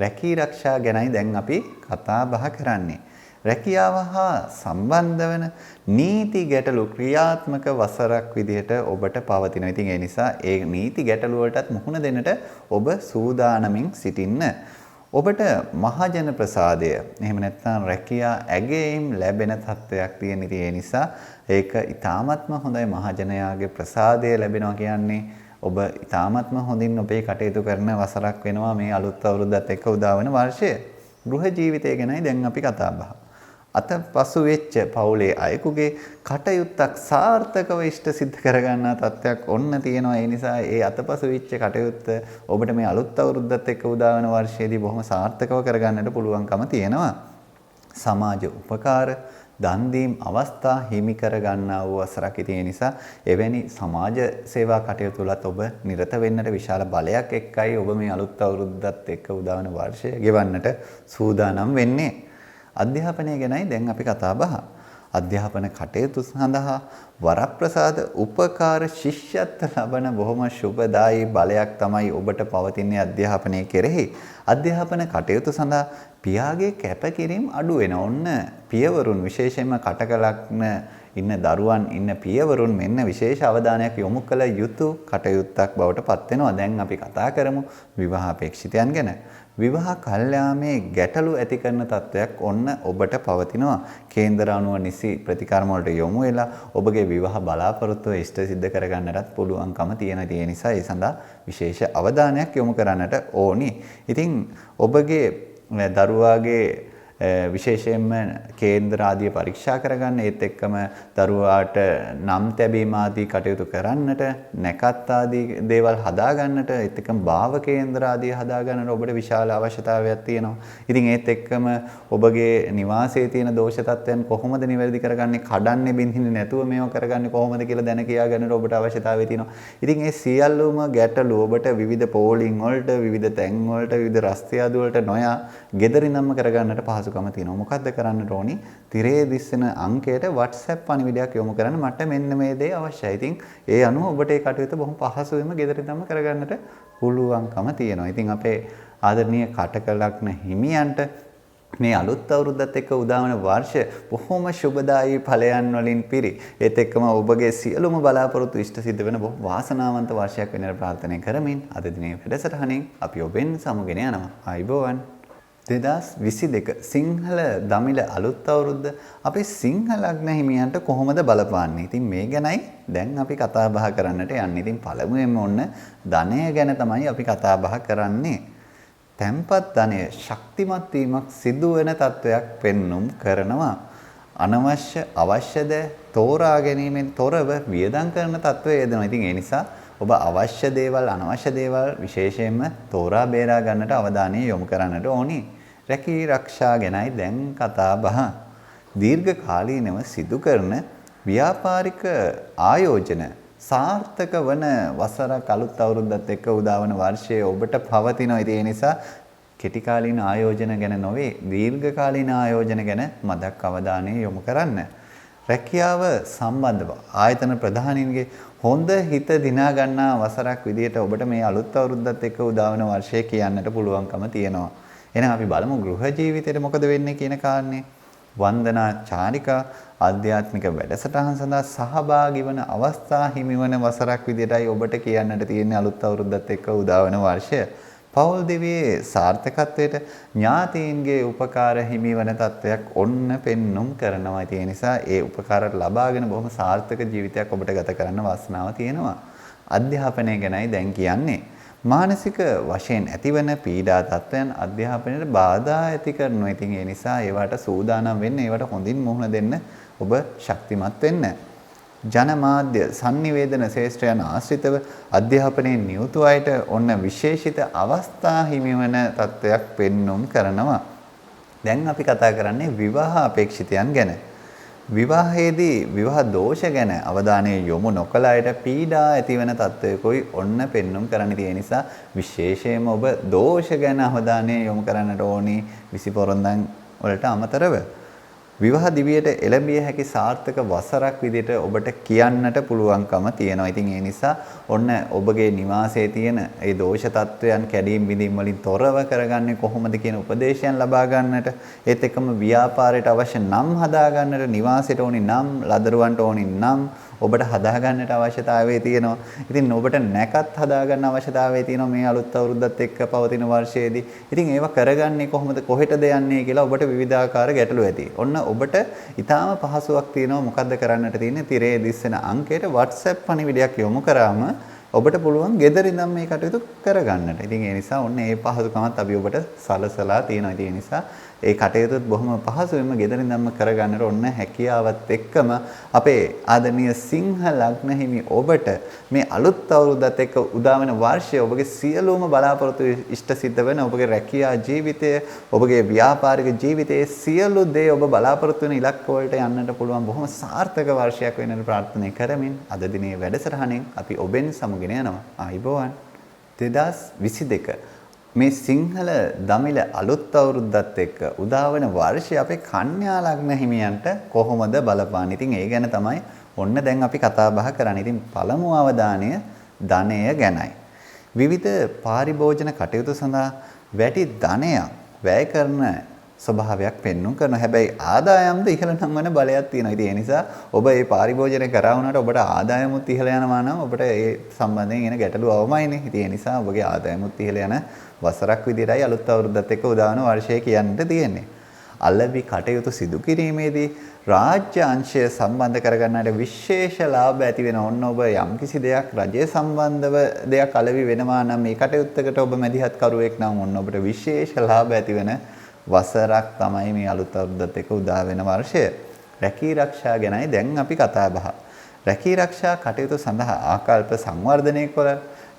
රැකී රක්ෂා ගැනයි දැන් අපි කතා බහ කරන්නේ. රැකියාව හා සම්බන්ධ වන නීති ගැටලු ක්‍රියාත්මක වසරක් විදිහට ඔබට පවතිනවා. ඉතින් ඒ නිසා ඒ නීති ගැටලු වලටත් මුහුණ දෙන්නට ඔබ සූදානමින් සිටින්න. ඔබට මහජන ප්‍රසාදය, එහෙම නැත්නම් රැකියා ඇගයීම් ලැබෙන තත්ත්වයක් තියෙන. ඉතින් ඒ නිසා ඒක ඊ타ත්ම හොඳයි. මහජනයාගේ ප්‍රසාදය ලැබෙනවා කියන්නේ ඔබ ඊ타ත්ම හොඳින් ඔබේ කටයුතු කරන වසරක් වෙනවා මේ අලුත් අවුරුද්දත් එක්ක උදාවන වර්ෂය. ගෘහ ජීවිතය ගැනයි දැන් අපි කතා බහ. අතපසු වෙච්ච පවුලේ අයෙකුගේ කටයුත්තක් සාර්ථකව ඉෂ්ට සිද්ධ කරගන්නා තත්ත්වයක් ඔන්න තියෙනවා. ඒ නිසා ඒ අතපසු වෙච්ච කටයුත්ත ඔබට මේ අලුත් අවුරුද්දත් එක්ක උදාවන වර්ෂයේදී බොහොම සාර්ථකව කරගන්නට පුළුවන්කම තියෙනවා. සමාජ උපකාර, දන් දීම් අවස්ථා හිමි කරගන්නා වූ වසරක්. ඉතින් ඒ නිසා එවැනි සමාජ සේවා කටයුතු වලත් ඔබ නිරත වෙන්නට විශාල බලයක් එක්කයි ඔබ මේ අලුත් අවුරුද්දත් එක්ක උදාවන වර්ෂය ගෙවන්නට සූදානම් වෙන්නේ. අධ්‍යාපනය ගැනයි දැන් අපි කතා බහ. අධ්‍යාපන කටයුතු සඳහා වරප්‍රසාද උපකාර ශිෂ්‍යත්ව ලබන බොහොම සුබදායී බලයක් තමයි ඔබට පවතින්නේ අධ්‍යාපනයේ කෙරෙහි. අධ්‍යාපන කටයුතු සඳහා පියාගේ කැපකිරීම අඩු වෙන. ඔන්න පියවරුන් විශේෂයෙන්ම කටක ලග්න ඉන්න දරුවන් ඉන්න පියවරුන් මෙන්න විශේෂ අවධානයක් යොමු කළ යුතු කටයුත්තක් බවට පත් වෙනවා. දැන් අපි කතා කරමු විවාහ අපේක්ෂිතයන් ගැන. විවාහ කල්යාමේ ගැටලු ඇති කරන තත්වයක් ඔන්න ඔබට පවතිනවා. කේන්දර අනුව නිසි ප්‍රතිකර්ම වලට යොමු වෙලා ඔබගේ විවාහ බලාපොරොත්තුව ඉෂ්ට සිද්ධ කරගන්නටත් පුළුවන්කම තියෙන. ඒ නිසා ඒ සඳහා විශේෂ අවධානයක් යොමු කරන්නට ඕනි. ඉතින් ඔබගේ දරුවාගේ විශේෂයෙන්ම කේන්දර ආදී පරීක්ෂා කරගන්න, ඒත් එක්කම දරුවාට නම් තැබීම ආදී කටයුතු කරන්නට, නැකත් ආදී දේවල් හදාගන්නට, ඒත් එක්කම භාව කේන්දර ආදී හදාගන්නට ඔබට විශාල අවශ්‍යතාවයක් තියෙනවා. ඉතින් ඒත් එක්කම ඔබගේ නිවාසයේ තියෙන දෝෂ තත්ත්වයන් කොහොමද නිවැරදි කරගන්නේ, කඩන්නේ බින්දින්නේ නැතුව මේව කරගන්නේ කොහොමද කියලා දැන කියා ගන්නට ඔබට අවශ්‍යතාවය තියෙනවා. ඉතින් ඒ සියල්ලම ගැටලු ඔබට විවිධ පෝලිං වලට, විවිධ තැන් වලට, විවිධ රස්තියාදු වලට නොයා ගෙදරින්ම කරගන්නට පහසුකම තියෙනවා. මොකද්ද කරන්නට ඕනි? තිරේ දිස්සෙන අංකයට WhatsApp පණිවිඩයක් යොමු කරන්න. මට මෙන්න මේ දේ අවශ්‍යයි. ඉතින් ඒ අනුව ඔබට ඒ කටයුතු බොහොම පහසුවෙන්ම ගෙදරින්ම කරගන්නට පුළුවන්කම තියෙනවා. ඉතින් අපේ ආදරණීය කටක ලග්න හිමියන්ට මේ අලුත් අවුරුද්දත් එක්ක උදාවන වර්ෂය බොහොම සුබදායී ඵලයන් වලින් පිරි. ඒත් එක්කම ඔබගේ සියලුම බලාපොරොත්තු ඉෂ්ට සිද්ධ වෙන බොහොම වාසනාවන්ත වර්ෂයක් වෙන්නට ප්‍රාර්ථනා කරමින් අද දිනේ වැඩසටහනින් අපි ඔබෙන් සමුගෙන යනවා. ආයිබෝවන්. 2022 සිංහල දමිළ අලුත් අවුරුද්ද අපේ සිංහල ලග්න හිමියන්ට කොහොමද බලපාන්නේ? ඉතින් මේ ගැනයි දැන් අපි කතා බහ කරන්නට යන්නේ. ඉතින් පළමුවෙන්ම ඔන්න ධනය ගැන තමයි අපි කතා බහ කරන්නේ. තැන්පත් ධනය ශක්තිමත් වීමක් සිදු වෙන තත්වයක් පෙන්눔 කරනවා. අනවශ්‍ය අවශ්‍යද තෝරා ගැනීමෙන් තොරව වියදම් කරන තත්ත්වය යෙදෙනවා. ඉතින් ඒ නිසා ඔබ අවශ්‍ය දේවල් අනවශ්‍ය දේවල් විශේෂයෙන්ම තෝරා බේරා ගන්නට අවධානය යොමු කරන්නට ඕනි. රැකී ආරක්ෂා ගැනයි දැන් කතා බහ. දීර්ඝ කාලීනව සිදු කරන ව්‍යාපාරික ආයෝජන සාර්ථක වන වසරක් අලුත් අවුරුද්දත් එක්ක උදාවන වර්ෂයේ ඔබට පවතිනවා. ඒ නිසා කෙටි කාලීන ආයෝජන ගැන නොවේ දීර්ඝ කාලීන ආයෝජන ගැන මදක් අවධානය යොමු කරන්න. රැකියාව සම්බන්ධව ආයතන ප්‍රධානීන්ගේ හොඳ හිත දිනා ගන්නා වසරක් විදිහට ඔබට මේ අලුත් අවුරුද්දත් එක්ක උදාවන වර්ෂය කියන්නට පුළුවන්කම තියෙනවා. එහෙනම් අපි බලමු ගෘහ ජීවිතේට මොකද වෙන්නේ කියන කාරණේ. වන්දනා චාරිකා ආධ්‍යාත්මික වැඩසටහන් සඳහා සහභාගී වන අවස්ථා හිමිවන වසරක් විදිහටයි ඔබට කියන්නට තියෙන්නේ අලුත් අවුරුද්දත් එක්ක උදාවන වර්ෂය. පෞල් දිවියේ සාර්ථකත්වයට ඥාතීන්ගේ උපකාර හිමිවන තත්වයක් ඔන්න පෙන්눔 කරනවා. ඒ නිසා ඒ උපකාර ලබාගෙන බොහොම සාර්ථක ජීවිතයක් ඔබට ගත කරන්න වාසනාව තියෙනවා. අධ්‍යාපනය ගැනයි දැන් කියන්නේ. මානසික වශයෙන් ඇතිවන පීඩා තත්වයන් අධ්‍යාපනයට බාධා ඇති කරනවා. ඉතින් ඒ නිසා ඒවට සූදානම් වෙන්න, ඒවට හොඳින් මුහුණ දෙන්න ඔබ ශක්තිමත් වෙන්න. ජනමාධ්‍ය sannivedana ශේෂ්ත්‍රයන් ආශ්‍රිතව අධ්‍යාපනයේ නියුතු අයට ඔන්න විශේෂිත අවස්ථා හිමිවන තත්වයක් පෙන්눔 කරනවා. දැන් අපි කතා කරන්නේ විවාහ අපේක්ෂිතයන් ගැන. විවාහයේදී විවාහ දෝෂ ගැන අවධානය යොමු නොකළ අයට පීඩා ඇතිවන තත්වයකයි ඔන්න පෙන්눔 කරන්න තියෙන නිසා විශේෂයෙන්ම ඔබ දෝෂ ගැන අවධානය යොමු කරන්නට ඕනි 20 පොරොන්දන් වලට අමතරව. විවාහ දිවියට එළඹිය හැකි සාර්ථක වසරක් විදිහට ඔබට කියන්නට පුළුවන්කම තියෙනවා. ඉතින් ඒ නිසා ඔන්න ඔබගේ නිවාසයේ තියෙන ඒ දෝෂ තත්වයන් කැඩීම් බිඳීම් වලින් තොරව කරගන්නේ කොහොමද කියන උපදේශයන් ලබා ගන්නට, ඒත් එක්කම ව්‍යාපාරයට අවශ්‍ය නම් හදා ගන්නට, නිවාසයට ඕනි නම්, ලදරුවන්ට ඕනි නම් ඔබට හදා ගන්නට අවශ්‍යතාවය තියෙනවා. ඉතින් ඔබට නැකත් හදා ගන්න අවශ්‍යතාවය තියෙනවා මේ අලුත් අවුරුද්දත් එක්ක පවතින වර්ෂයේදී. ඉතින් ඒවා කරගන්නේ කොහොමද, කොහෙටද යන්නේ කියලා ඔබට විවිධාකාර ගැටලු ඇති. ඔන්න ඔබට ඊටාම පහසුවක් තියෙනවා මොකද්ද කරන්නට තියෙන්නේ. තිරේ දිස්සෙන අංකයට WhatsApp පණිවිඩයක් යොමු කරාම ඔබට පුළුවන් ගෙදර ඉඳන් මේ කටයුතු කරගන්නට. ඉතින් ඒ නිසා ඔන්න ඒ පහසුකමත් අපි ඔබට සලසලා තියෙනවා. ඒ නිසා ඒ කටයුතුත් බොහොම පහසුවෙන්ම ගෙදර ඉඳන්ම කරගන්නට ඔන්න හැකියාවත් එක්කම අපේ ආදරණීය සිංහ ලග්න හිමි ඔබට මේ අලුත් අවුරුද්දත් එක්ක උදා වෙන වර්ෂය ඔබගේ සියලුම බලාපොරොත්තු ඉෂ්ට සිද්ධ වෙන ඔබගේ රැකියා ජීවිතය, ඔබගේ ව්‍යාපාරික ජීවිතයේ සියලු දේ ඔබ බලාපොරොත්තු වෙන ඉලක්ක වලට යන්නට පුළුවන් බොහොම සාර්ථක වර්ෂයක් වෙන්නට ප්‍රාර්ථනා කරමින් අද දිනේ වැඩසටහනෙන් අපි ඔබෙන් සමුගෙන යනවා. ආයිබෝවන් 2022 මේ සිංහල දමිළ අලුත් අවුරුද්දත් එක්ක උදාවන වර්ෂය අපේ කන්‍යා ලග්න හිමියන්ට කොහොමද බලපාන්නේ? ඉතින් ඒ ගැන තමයි ඔන්න දැන් අපි කතා බහ කරන්නේ. ඉතින් පළමු අවධානය ධනය ගැනයි. විවිධ පාරිභෝජන කටයුතු සඳහා වැඩි ධනයක් වැය කරන ස්වභාවයක් පෙන්වන්න කරනවා. හැබැයි ආදායම්ද ඉහළ නංවන බලයක් තියෙනවා. ඉතින් ඒ නිසා ඔබ මේ පාරිභෝජනය කරා වුණාට ඔබට ආදායමුත් ඉහළ යනවා නම් ඔබට ඒ සම්බන්ධයෙන් එන ගැටලු අවමයිනේ. ඉතින් ඒ නිසා ඔබගේ ආදායමුත් ඉහළ යන වසරක් විදිහටයි අලුත් අවුරුද්දත් එක්ක උදාවන වර්ෂය කියන්නට තියෙන්නේ. අලෙවි කටයුතු සිදු කිරීමේදී රාජ්‍ය අංශය සම්බන්ධ කරගන්නට විශේෂ ලාභ ඇති වෙන ඔන්න ඔබ යම්කිසි දෙයක් රජය සම්බන්ධව දෙයක් අලෙවි වෙනවා නම් මේ කටයුත්තකට ඔබ මැදිහත් කරුවෙක් නම් ඔන්න ඔබට විශේෂ ලාභ ඇති වෙන වසරක් තමයි මේ අලුත් අවුරුද්දත් එක්ක උදා වෙන වර්ෂය. රැකී ආරක්ෂා ගැනයි දැන් අපි කතා බහ. රැකී ආරක්ෂා කටයුතු සඳහා ආකල්ප සංවර්ධනය කර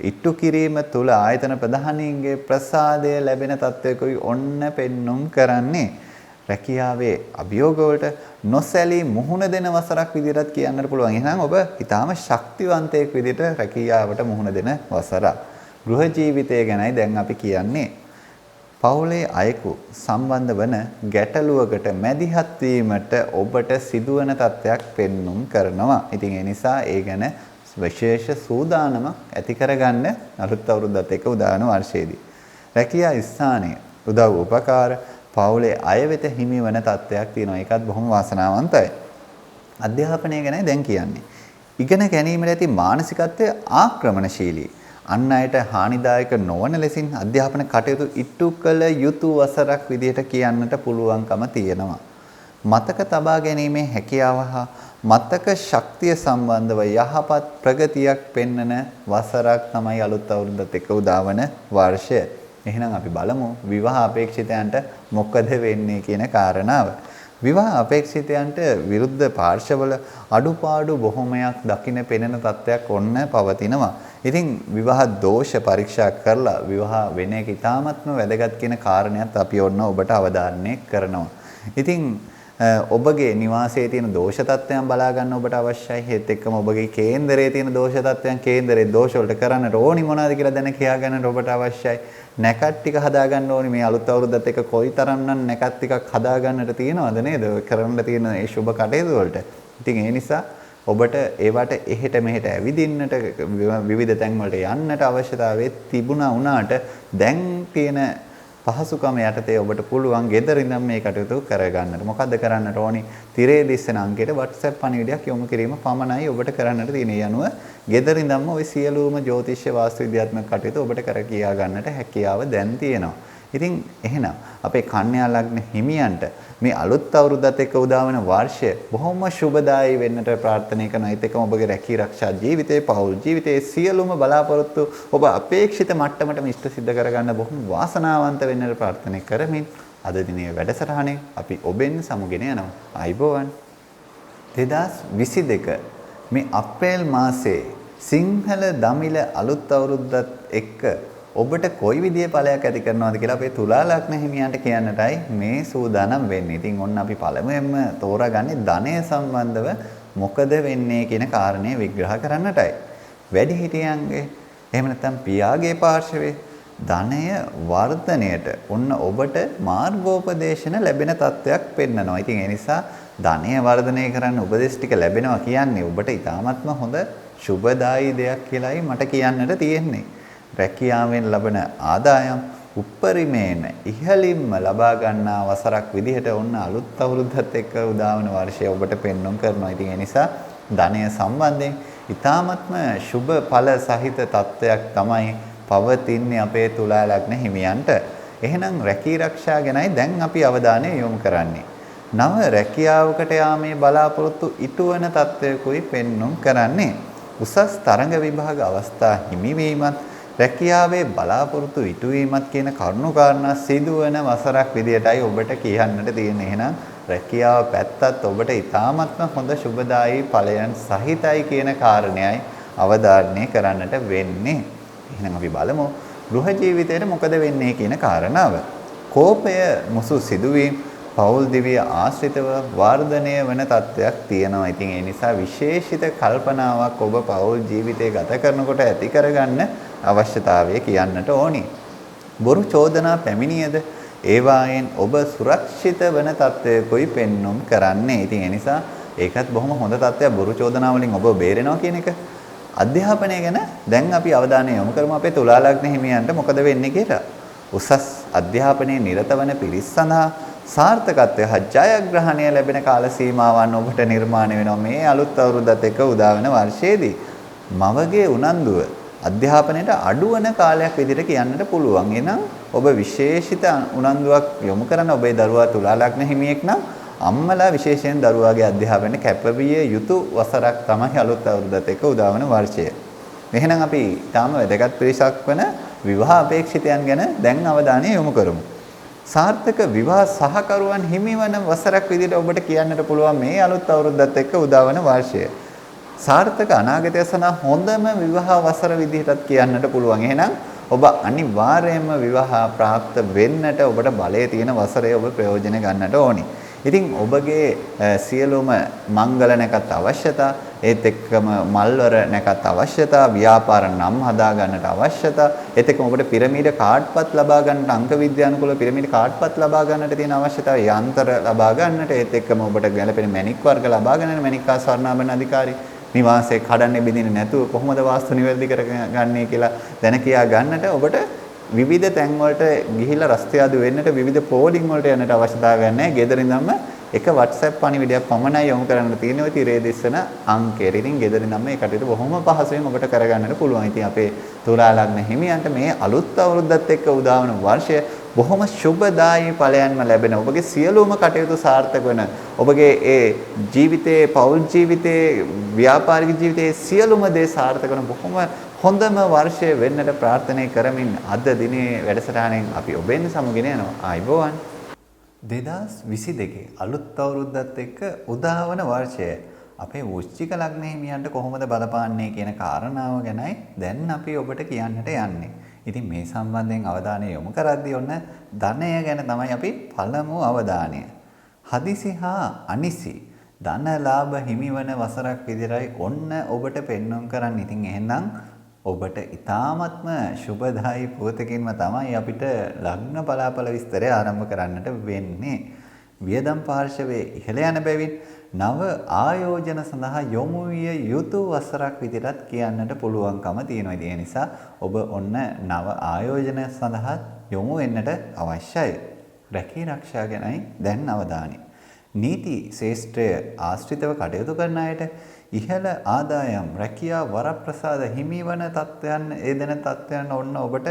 ඉට්ටු කිරීම තුළ ආයතන ප්‍රධානීන්ගේ ප්‍රසාදය ලැබෙන තත්වයකයි ඔන්න පෙන්눔 කරන්නේ. රැකියාවේ අභියෝග වලට නොසැලී මුහුණ දෙන වසරක් විදිහට කියන්නත් පුළුවන්. එහෙනම් ඔබ ඊටාම ශක්තිවන්තයෙක් විදිහට රැකියාවට මුහුණ දෙන වසරක්. ගෘහ ජීවිතය ගැනයි දැන් අපි කියන්නේ. පවුලේ අයෙකු සම්බන්ධ වන ගැටලුවකට මැදිහත් වීමට ඔබට සිදුවන තත්ත්වයක් පෙන්눔 කරනවා. ඉතින් ඒ නිසා ඒ ගැන විශේෂ සූදානමක් ඇති කරගන්න අලුත් අවුරුද්දත් එක්ක උදාන වර්ෂයේදී. රැකියා ස්ථානයේ උදව් උපකාර පවුලේ අය වෙත හිමි වන තත්ත්වයක් තියෙනවා. ඒකත් බොහොම වාසනාවන්තයි. අධ්‍යාපනය ගැන දැන් කියන්නේ. ඉගෙන ගැනීමට ඇති මානසිකත්වය ආක්‍රමණශීලී. අන් අයට හානිදායක නොවන ලෙසින් අධ්‍යාපන කටයුතු ඉටු කළ යුතු වසරක් විදිහට කියන්නට පුළුවන්කම තියෙනවා. මතක තබා ගැනීමේ හැකියාව හා මතක ශක්තිය සම්බන්ධව යහපත් ප්‍රගතියක් පෙන්වන වසරක් තමයි අලුත් අවුරුද්දත් එක්ක උදාවන වර්ෂය. එහෙනම් අපි බලමු විවාහ අපේක්ෂිතයන්ට මොකද වෙන්නේ කියන කාරණාව. විවාහ අපේක්ෂිතයන්ට විරුද්ධ පාර්ශවවල අඩුපාඩු බොහොමයක් දකින්න පෙනෙන තත්ත්වයක් ඔන්න පවතිනවා. ඉතින් විවාහ දෝෂ පරීක්ෂා කරලා විවාහ වෙන එක ඉතාමත්ම වැදගත් කියන කාරණයක් අපි ඔන්න ඔබට අවධාරණය කරනවා. ඉතින් ඔබගේ නිවාසයේ තියෙන දෝෂ තත්ත්වයන් බලා ගන්න ඔබට අවශ්‍යයි. ඒත් එක්කම ඔබගේ කේන්දරයේ තියෙන දෝෂ තත්ත්වයන් කේන්දරයේ දෝෂ වලට කරන්න ඕනි මොනවද කියලා දැන කියා ගන්නට ඔබට අවශ්‍යයි. නැකත් ටික හදා ගන්න ඕනි. මේ අලුත් අවුරුද්දත් එක්ක කොයිතරම්නම් නැකත් ටිකක් හදා ගන්නට තියෙනවද නේද? කරන්න තියෙන මේ සුබ කටයුතු වලට. ඉතින් ඒ නිසා ඔබට ඒවට එහෙට මෙහෙට ඇවිදින්නට විවිධ තැන් වලට යන්නට අවශ්‍යතාවය තිබුණා වුණාට දැන් තියෙන පහසුකම යටතේ ඔබට පුළුවන් ගෙදර ඉඳන් මේ කටයුතු කරගන්නට. මොකද්ද කරන්නට ඕනි? තිරේ දිස්සන අංකයට WhatsApp පණිවිඩයක් යොමු කිරීම පමණයි ඔබට කරන්නට තියෙන්නේ. යනුව ගෙදර ඉඳන්ම ওই සියලුම ජ්‍යොතිෂ්‍ය වාස්තු විද්‍යාත්මක කටයුතු ඔබට කර කියා ගන්නට හැකියාව දැන් තියෙනවා. ඉතින් එහෙනම් අපේ කන්‍යා ලග්න හිමියන්ට මේ අලුත් අවුරුද්දත් එක්ක උදා වෙන වර්ෂය බොහොම සුබදායී වෙන්නට ප්‍රාර්ථනා කරනවා. ඒත් එක්කම ඔබගේ රැකී ආරක්ෂා ජීවිතේ, පෞල් ජීවිතේ සියලුම බලාපොරොත්තු ඔබ අපේක්ෂිත මට්ටමටම ඉෂ්ට සිද්ධ කරගන්න බොහොම වාසනාවන්ත වෙන්නට ප්‍රාර්ථනා කරමින් අද දිනේ වැඩසටහනේ අපි ඔබෙන් සමුගෙන යනවා. ආයිබෝවන්. 2022 මේ අප්‍රේල් මාසයේ සිංහල දමිළ අලුත් අවුරුද්දත් එක්ක ඔබට කොයි විදිහේ ඵලයක් ඇති කරනවද කියලා අපේ තුලා ලග්න හිමියන්ට කියන්නටයි මේ සූදානම් වෙන්නේ. ඉතින් ඔන්න අපි පළමුවෙන්ම තෝරාගන්නේ ධනය සම්බන්ධව මොකද වෙන්නේ කියන කාරණේ විග්‍රහ කරන්නටයි. වැඩිහිටියන්ගේ එහෙම නැත්නම් පියාගේ පාර්ශවයේ ධනය වර්ධනයට ඔන්න ඔබට මාර්ගෝපදේශන ලැබෙන තත්වයක් පෙන්නනවා. ඉතින් ඒ නිසා ධනය වර්ධනය කරන්න උපදෙස් ටික ලැබෙනවා කියන්නේ ඔබට ඉතාමත්ම හොඳ සුබදායී දෙයක් කියලායි මට කියන්නට තියෙන්නේ. රැකියාවෙන් ලබන ආදායම් උප්පරිමේන ඉහළින්ම ලබා ගන්නා වසරක් විදිහට ඔන්න අලුත් අවුරුද්දත් එක්ක උදා වන වර්ෂය ඔබට පෙන්වන්න කරනවා. ඉතින් ඒ නිසා ධනය සම්බන්ධයෙන් ඊ타ත්ම සුබ ඵල සහිත තත්වයක් තමයි පවතින්නේ අපේ තුලා ලග්න හිමියන්ට. එහෙනම් රැකී ආරක්ෂා ගැනයි දැන් අපි අවධානය යොමු කරන්නේ. නව රැකියාවකට යාමේ බලාපොරොත්තු ඉටුවන තත්වයකුයි පෙන්වන්න කරන්නේ. උසස් තරඟ විභාග අවස්ථා හිමිවීමත් රැකියාවේ බලාපොරොත්තු ඉටුවීමත් කියන කරුණු කාරණා සිදුවන වසරක් විදියටයි ඔබට කියන්නට තියෙන්නේ. එහෙනම් රැකියාව පැත්තත් ඔබට ඉතාමත්ම හොඳ සුබදායී ඵලයන් සහිතයි කියන කාරණයයි අවධාරණය කරන්නට වෙන්නේ. එහෙනම් අපි බලමු ගෘහ ජීවිතයේ මොකද වෙන්නේ කියන කාරණාව. කෝපය මුසු සිදුවීම් පෞල් දිව්‍ය ආශ්‍රිතව වර්ධනය වන තත්වයක් තියෙනවා. ඉතින් ඒ නිසා විශේෂිත කල්පනාවක් ඔබ පෞල් ජීවිතය ගත කරනකොට ඇති කරගන්න අවශ්‍යතාවය කියන්නට ඕනි. බොරු චෝදනා පැමිණියද ඒවායෙන් ඔබ සුරක්ෂිත වන තත්වයකයි පෙන්눔 කරන්නේ. ඉතින් ඒ නිසා ඒකත් බොහොම හොඳ තත්වයක්. බොරු චෝදනා වලින් ඔබ බේරෙනවා කියන එක. අධ්‍යාපනය ගැන දැන් අපි අවධානය යොමු කරමු අපේ තුලා ලග්න හිමියන්ට මොකද වෙන්නේ කියලා. උසස් අධ්‍යාපනයේ නිරත වන පිරිස සඳහා සාර්ථකත්වය හා ජයග්‍රහණය ලැබෙන කාල සීමාවන් ඔබට නිර්මාණය වෙනවා මේ අලුත් අවුරුද්දත් එක්ක උදා වෙන වර්ෂයේදී. මවගේ උනන්දුව අධ්‍යාපනයට අඩුවන කාලයක් විදිහට කියන්නට පුළුවන්. එහෙනම් ඔබ විශේෂිත උනන්දුවක් යොමු කරන ඔබේ දරුවා තුලා ලග්න හිමියෙක් නම් අම්මලා විශේෂයෙන් දරුවාගේ අධ්‍යාපනයට කැපවිය යුතු වසරක් තමයි අලුත් අවුරුද්දත් එක්ක උදා වෙන වර්ෂය. එහෙනම් අපි තාම වැදගත් පිරිසක් වන විවාහ අපේක්ෂිතයන් ගැන දැන් අවධානය යොමු කරමු. සාර්ථක විවාහ සහකරුවන් හිමිවන වසරක් විදිහට ඔබට කියන්නට පුළුවන් මේ අලුත් අවුරුද්දත් එක්ක උදා වන වර්ෂය. සාර්ථක අනාගතය සඳහා හොඳම විවාහ වසර විදිහටත් කියන්නට පුළුවන්. එහෙනම් ඔබ අනිවාර්යයෙන්ම විවාහ ප්‍රාප්ත වෙන්නට ඔබට බලය තියෙන වසරේ ඔබ ප්‍රයෝජන ගන්නට ඕනි. ඉතින් ඔබගේ සියලුම මංගල නැකත් අවශ්‍යතා, ඒත් එක්කම මල්වර නැකත් අවශ්‍යතා, ව්‍යාපාර නම් හදා ගන්නට අවශ්‍යතා, ඒත් එක්කම ඔබට පිරමීඩ කාඩ්පත් ලබා ගන්නට අංක විද්‍යානුකූල පිරමීඩ කාඩ්පත් ලබා ගන්නට තියෙන අවශ්‍යතාවය, යන්ත්‍ර ලබා ගන්නට, ඒත් එක්කම ඔබට ගැළපෙන මැණික් වර්ග ලබා ගන්නට මැණික්කා ස්වර්ණාභරණ අධිකාරී නිවාසයේ කඩන්නේ බිඳින්නේ නැතුව කොහොමද වාස්තු නිවැරදි කරගන්නේ කියලා දැන කියා ගන්නට ඔබට විවිධ තැන් වලට ගිහිලා රස්තියාදු වෙන්නට විවිධ පෝලිං වලට යන්නට අවශ්‍යතාවයක් නැහැ. ගෙදර ඉඳන්ම එක WhatsApp පණිවිඩයක් පමණයි යොමු කරන්න තියෙන්නේ. ඔය තිරේ දිස්සන අංකයට. ඉතින් ගෙදර ඉඳන්ම මේ කටයුතු බොහොම පහසුවෙන් ඔබට කරගන්නට පුළුවන්. ඉතින් අපේ තුලා ලග්න හිමියන්ට මේ අලුත් අවුරුද්දත් එක්ක උදා වන වර්ෂය බොහොම සුබදායී ඵලයන්ම ලැබෙන, ඔබගේ සියලුම කටයුතු සාර්ථක වෙන, ඔබගේ ඒ ජීවිතයේ, පෞල් ජීවිතයේ, ව්‍යාපාරික ජීවිතයේ සියලුම දේ සාර්ථක වෙන බොහොම හොඳම වර්ෂය වෙන්නට ප්‍රාර්ථනා කරමින් අද දිනේ වැඩසටහනෙන් අපි ඔබෙන් සමුගෙන යනවා. ආයිබෝවන්. 2022 අලුත් අවුරුද්දත් එක්ක උදා වන වර්ෂය අපේ වෘශ්චික ලග්න හිමියන්ට කොහොමද බලපාන්නේ කියන කාරණාව ගැනයි දැන් අපි ඔබට කියන්නට යන්නේ. ඉතින් මේ සම්බන්ධයෙන් අවධානය යොමු කරද්දී ඔන්න ධනය ගැන තමයි අපි පළමු අවධානය. හදිසි හා අනිසි ධන ලාභ හිමිවන වසරක් විදිහටයි ඔන්න ඔබට පෙන්වන්න කරන්න. ඉතින් එහෙනම් ඔබට ඊ타ත්ම සුබදායි පුවතකින්ම තමයි අපිට ලග්න බලාපල විස්තරය ආරම්භ කරන්නට වෙන්නේ. වියදම් පාර්ශවයේ ඉහළ යන බැවින් නව ආයෝජන සඳහා යොමු විය යුතු වසරක් විදිහට කියන්නට පුළුවන්කම තියෙනවා. ඒ නිසා ඔබ ඔන්න නව ආයෝජන සඳහා යොමු වෙන්නට අවශ්‍යයි. රැකී ආරක්ෂා ගැනයි දැන් අවධානය. නීති ශේෂ්ත්‍රය ආශ්‍රිතව කටයුතු කරන අයට ඉහළ ආදායම් රැකියා වරප්‍රසාද හිමිවන තත්ත්වයන් ඒදෙන තත්ත්වයන් ඔන්න ඔබට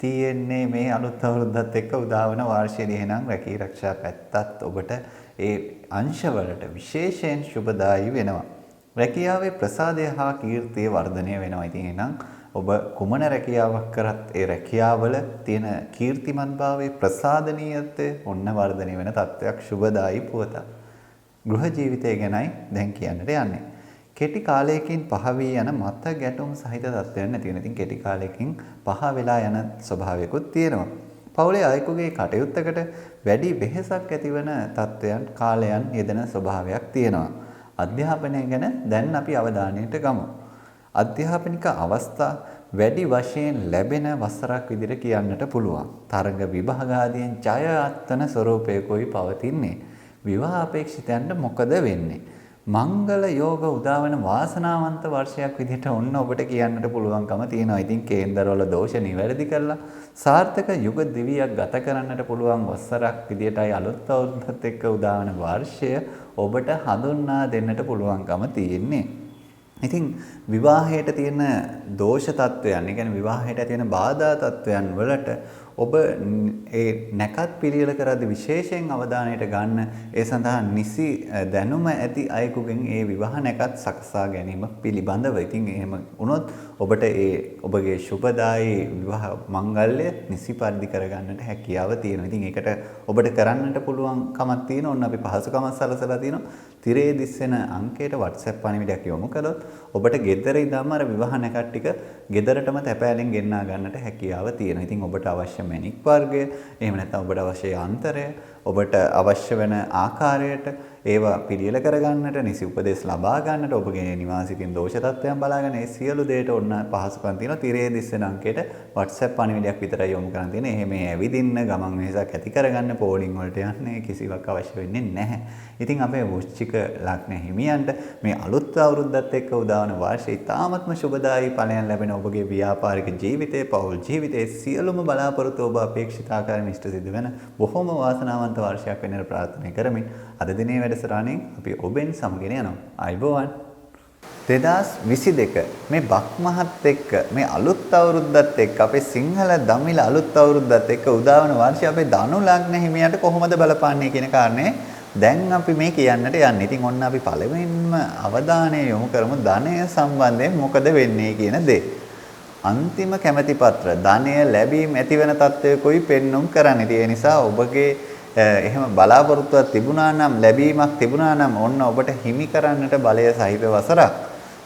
තියෙන්නේ මේ අලුත් අවුරුද්දත් එක්ක උදාවන වාර්ෂිකයේ. එහෙනම් රැකී ආරක්ෂා පැත්තත් ඔබට ඒ අංශවලට විශේෂයෙන් සුබදායී වෙනවා. රැකියාවේ ප්‍රසාදය හා කීර්තිය වර්ධනය වෙනවා. ඉතින් එහෙනම් ඔබ කුමන රැකියාවක් කරත් ඒ රැකියාවල තියෙන කීර්තිමත්භාවයේ ප්‍රසාදනීයත්වය ඔන්න වර්ධනය වෙන තත්ත්වයක් සුබදායී පුවතක්. ගෘහ ජීවිතය ගැනයි දැන් කියන්නට යන්නේ. කෙටි කාලයකින් පහ වී යන මත ගැටුම් සහිත තත්ත්වයන් නැති වෙන. ඉතින් කෙටි කාලයකින් පහ වෙලා යන ස්වභාවයකුත් තියෙනවා. පවුලේ අයෙකුගේ කටයුත්තකට වැඩි වෙහෙසක් ඇතිවන තත්ත්වයන් කාලයන් යෙදෙන ස්වභාවයක් තියෙනවා. අධ්‍යාපනය ගැන දැන් අපි අවධානයට ගමු. අධ්‍යාපනික අවස්ථා වැඩි වශයෙන් ලැබෙන වසරක් විදිහට කියන්නට පුළුවන්. තරඟ විභාග ආදියෙන් ජය අත්වන ස්වરૂපයකයි පවතින්නේ. විවාහ අපේක්ෂිතයන්ට මොකද වෙන්නේ? මංගල යෝග උදාවන වාසනාවන්ත වර්ෂයක් විදිහට ඔන්න ඔබට කියන්නට පුළුවන්කම තියෙනවා. ඉතින් කේන්දරවල දෝෂ නිවැරදි කරලා සාර්ථක යුග දිවියක් ගත කරන්නට පුළුවන් වසරක් විදිහටයි අලුත් අවුරුද්දත් එක්ක උදාවන වර්ෂය ඔබට හඳුන්වා දෙන්නට පුළුවන්කම තියෙන්නේ. ඉතින් විවාහයට තියෙන දෝෂ තත්වයන්, ඒ කියන්නේ විවාහයට තියෙන බාධා තත්වයන් වලට ඔබ ඒ නැකත් පිළියෙල කරද්දී විශේෂයෙන් අවධානයට ගන්න. ඒ සඳහා නිසි දැනුම ඇති අයෙකුගෙන් ඒ විවාහ නැකත් සකසා ගැනීම පිළිබඳව. ඉතින් එහෙම වුණොත් ඔබට ඒ ඔබගේ සුබදායී විවාහ මංගල්‍ය නිසි පරිදි කරගන්නට හැකියාව තියෙනවා. ඉතින් ඒකට ඔබට කරන්නට පුළුවන්කමක් තියෙනවා. ඔන්න අපි පහසුකමක් සලසලා තියෙනවා. තිරේ දිස්සෙන අංකයට WhatsApp පණිවිඩයක් යොමු කළොත් ඔබට ගෙදර ඉඳන්ම අර විවාහ නැකත් ටික ගෙදරටම තැපෑලෙන් ගෙන්නා ගන්නට හැකියාව තියෙනවා. ඉතින් ඔබට අවශ්‍ය මැණික් වර්ගය, එහෙම නැත්නම් ඔබට අවශ්‍ය යන්ත්‍රය, ඔබට අවශ්‍ය වෙන ආකාරයට ඒවා පිළියෙල කරගන්නට, නිසි උපදෙස් ලබා ගන්නට, ඔබගේ නිවාසිකයන් දෝෂ තත්ත්වයන් බලාගෙන ඒ සියලු දේට ඔන්න පහසුකම් තියෙනවා. තිරේ දිස්සෙන අංකයට WhatsApp පණිවිඩයක් විතරයි යොමු කරන්න තියෙන්නේ. එහෙම ඇවිදින්න ගමන් වෙහසක් ඇති කරගන්න පෝලිං වලට යන්නේ කිසිවක් අවශ්‍ය වෙන්නේ නැහැ. ඉතින් අපේ වෘශ්චික ලග්න හිමියන්ට මේ අලුත් අවුරුද්දත් එක්ක උදාවන වර්ෂයේ ඉතාමත්ම සුබදායී ඵලයන් ලැබෙන ඔබගේ ව්‍යාපාරික ජීවිතයේ, පෞල් ජීවිතයේ සියලුම බලාපොරොත්තු ඔබ අපේක්ෂිත ආකාරයෙන් ඉෂ්ට සිද්ධ වෙන බොහොම වාසනාවන්ත වර්ෂයක් වෙන්නට ප්‍රාර්ථනා කරමින් අද දිනේ වැඩසටහනින් අපි ඔබෙන් සමගින යනවා. ආයුබෝවන්. 2022 මේ බක් මහත් එක්ක මේ අලුත් අවුරුද්දත් එක්ක අපේ සිංහල දමිළ අලුත් අවුරුද්දත් එක්ක උදාවන වර්ෂය අපේ ධනු ලග්න හිමියන්ට කොහොමද බලපාන්නේ කියන කාරණේ දැන් අපි මේ කියන්නට යන්නේ. ඉතින් ඔන්න අපි පළවෙනිම අවධානය යොමු කරමු ධනය සම්බන්ධයෙන් මොකද වෙන්නේ කියන දේ. අන්තිම කැමැති පත්‍ර ධනය ලැබීම ඇති වෙන තත්ත්වයකයි පෙන්눔 කරන්නේ. ඒ නිසා ඔබගේ එහෙම බලාපොරොත්තුවක් තිබුණා නම්, ලැබීමක් තිබුණා නම් ඔන්න ඔබට හිමි කරන්නට බලය සහිත වසරක්.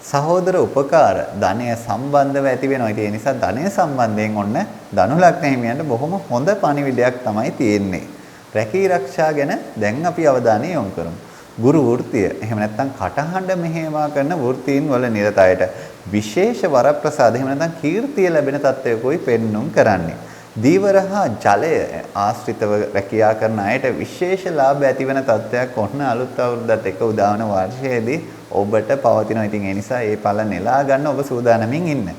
සහෝදර උපකාර ධනය සම්බන්ධව ඇති වෙනවා. ඒ නිසා ධනය සම්බන්ධයෙන් ඔන්න ධනු ලග්න හිමියන්ට බොහොම හොඳ පණිවිඩයක් තමයි තියෙන්නේ. රැකී ආරක්ෂා ගැන දැන් අපි අවධානය යොමු කරමු. ගුරු වෘත්තිය, එහෙම නැත්නම් කටහඬ මෙහෙයවා කරන වෘත්තීන් වල නිරත අයට විශේෂ වරප්‍රසාද, එහෙම නැත්නම් කීර්තිය ලැබෙන තත්ත්වයකයි පෙන්눔 කරන්නේ. දීවර හා ජලය ආශ්‍රිතව රැකියා කරන අයට විශේෂ ලාභ ඇති වෙන තත්ත්වයක් ඔන්න අලුත් අවුරුද්දත් එක්ක උදාවන වර්ෂයේදී ඔබට පවතිනවා. ඉතින් ඒ නිසා ඒ ඵල නෙලා ගන්න ඔබ සූදානමින් ඉන්න.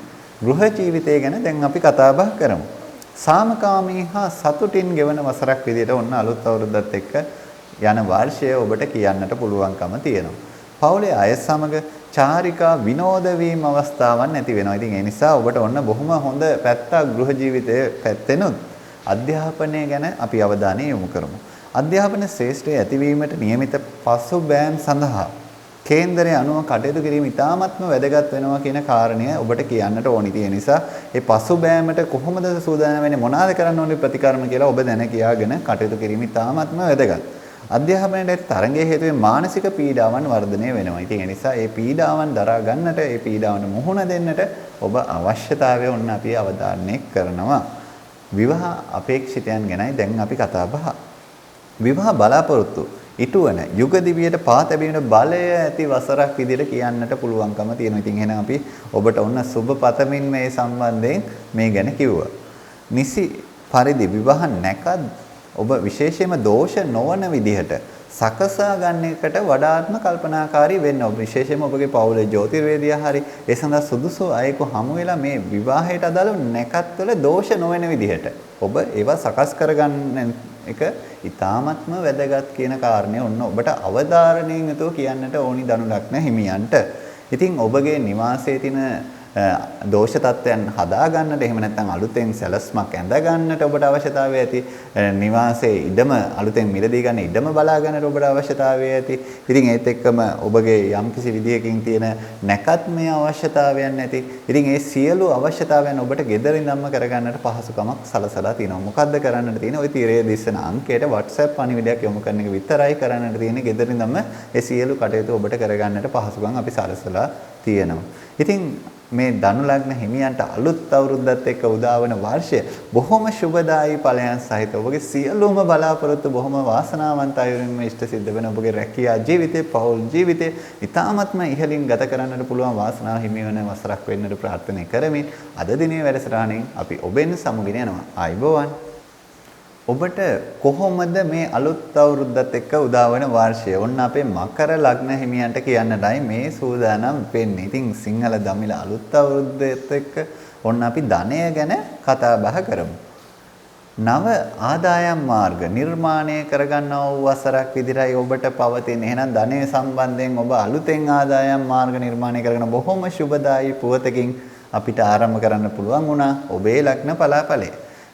ගෘහ ජීවිතය ගැන දැන් අපි කතා බහ කරමු. සාමකාමී හා සතුටින් ගෙවන වසරක් විදිහට ඔන්න අලුත් අවුරුද්දත් එක්ක යන වර්ෂය ඔබට කියන්නට පුළුවන්කම තියෙනවා. පවුලේ අය සමග චාරිකා විනෝද වීම අවස්ථාවක් නැති වෙනවා. ඉතින් ඒ නිසා ඔබට ඔන්න බොහොම හොඳ පැත්තක් ගෘහ ජීවිතයේ පැත්තෙනුත් අධ්‍යාපනය ගැන අපි අවධානය යොමු කරමු. අධ්‍යාපන ශ්‍රේෂ්ඨය ඇතිවීමට නියමිත පසුබෑම් සඳහා කේන්දරය අනුව කටයුතු කිරීම ඉතාමත්ම වැදගත් වෙනවා කියන කාරණය ඔබට කියන්නට ඕනි. ඒ නිසා ඒ පසුබෑමට කොහොමද සූදානම් වෙන්නේ මොනවාද කරන්න ඕනේ ප්‍රතිකර්ම කියලා ඔබ දැන කියාගෙන කටයුතු කිරීම ඉතාමත්ම වැදගත්. අධ්‍යාපනයේ තරංගයේ හේතුවෙන් මානසික පීඩාවන් වර්ධනය වෙනවා. ඉතින් ඒ නිසා මේ පීඩාවන් දරා ගන්නට, මේ පීඩාවන්ට මුහුණ දෙන්නට ඔබ අවශ්‍යතාවය ඔන්න අපි අවධාරණය කරනවා. විවාහ අපේක්ෂිතයන් ගැනයි දැන් අපි කතා බහ. විවාහ බලාපොරොත්තු ඉටුවන යුග දිවියට පා තැබීමේ බලය ඇති වසරක් විදිහට කියන්නට පුළුවන්කම තියෙනවා. ඉතින් එහෙනම් අපි ඔබට ඔන්න සුබ පතමින් මේ සම්බන්ධයෙන් මේ ගැන කිව්වා. නිසි පරිදි විවාහ නැකත් ඔබ විශේෂයෙන්ම දෝෂ නොවන විදිහට සකසා ගන්න එකට වඩාත්ම කල්පනාකාරී වෙන්න. ඔබ විශේෂයෙන්ම ඔබගේ පවුලේ ජ්‍යොතිර්වේදියා හරි ඒ සඳහා සුදුසු අයෙකු හමු වෙලා මේ විවාහයට අදාළ නැකත් වල දෝෂ නොවන විදිහට ඔබ ඒවා සකස් කරගන්න එක ඉතාමත්ම වැදගත් කියන කාරණය ඔන්න ඔබට අවධාරණයෙන් යුතුව කියන්නට ඕනි ධනු ලග්න හිමියන්ට. ඉතින් ඔබගේ නිවාසයේ තියෙන දෝෂ තත්ත්වයන් හදා ගන්නට එහෙම නැත්නම් අලුතෙන් සැලස්මක් ඇඳ ගන්නට ඔබට අවශ්‍යතාවය ඇති. නිවාසයේ ඉඩම අලුතෙන් මිලදී ගන්න ඉඩම බලා ගන්නට ඔබට අවශ්‍යතාවය ඇති. ඉතින් ඒත් එක්කම ඔබගේ යම්කිසි විදියකින් තියෙන නැකත්මය අවශ්‍යතාවයන් ඇති. ඉතින් ඒ සියලු අවශ්‍යතාවයන් ඔබට ගෙදර ඉඳන්ම කරගන්නට පහසුකමක් සලසලා තිනවා. මොකද්ද කරන්නට තියෙන්නේ? ওই තිරයේ දිස්සන අංකයට WhatsApp පණිවිඩයක් යොමු කරන එක විතරයි කරන්නට තියෙන්නේ. ගෙදර ඉඳන්ම ඒ සියලු කටයුතු ඔබට කරගන්නට පහසුකම් අපි සලසලා තියෙනවා. ඉතින් මේ ධනු ලග්න හිමියන්ට අලුත් අවුරුද්දත් එක්ක උදා වන වර්ෂය බොහොම සුබදායී ඵලයන් සහිත ඔබගේ සියලුම බලාපොරොත්තු බොහොම වාසනාවන්ත අයුරින්ම ඉෂ්ට සිද්ධ වෙන ඔබගේ රැකියා ජීවිතේ පෞල් ජීවිතේ ඉතාමත්ම ඉහළින් ගත කරන්නට පුළුවන් වාසනාව හිමි වෙන වසරක් වෙන්නට ප්‍රාර්ථනා කරමින් අද දිනේ වැඩසටහනින් අපි ඔබෙන් සමුගෙන යනවා. ආයිබෝවන්. ඔබට කොහොමද මේ අලුත් අවුරුද්දත් එක්ක උදා වන වර්ෂය? ඔන්න අපේ මකර ලග්න හිමියන්ට කියන්නටයි මේ සූදානම් වෙන්නේ. ඉතින් සිංහල දමිළ අලුත් අවුරුද්දත් එක්ක ඔන්න අපි ධනය ගැන කතා බහ කරමු. නව ආදායම් මාර්ග නිර්මාණය කරගන්නා වූ වසරක් විදිහටයි ඔබට පවතින. එහෙනම් ධනය සම්බන්ධයෙන් ඔබ අලුතෙන් ආදායම් මාර්ග නිර්මාණය කරගෙන බොහොම සුබදායී පුවතකින් අපිට ආරම්භ කරන්න පුළුවන් වුණා ඔබේ ලග්න පලාපලය.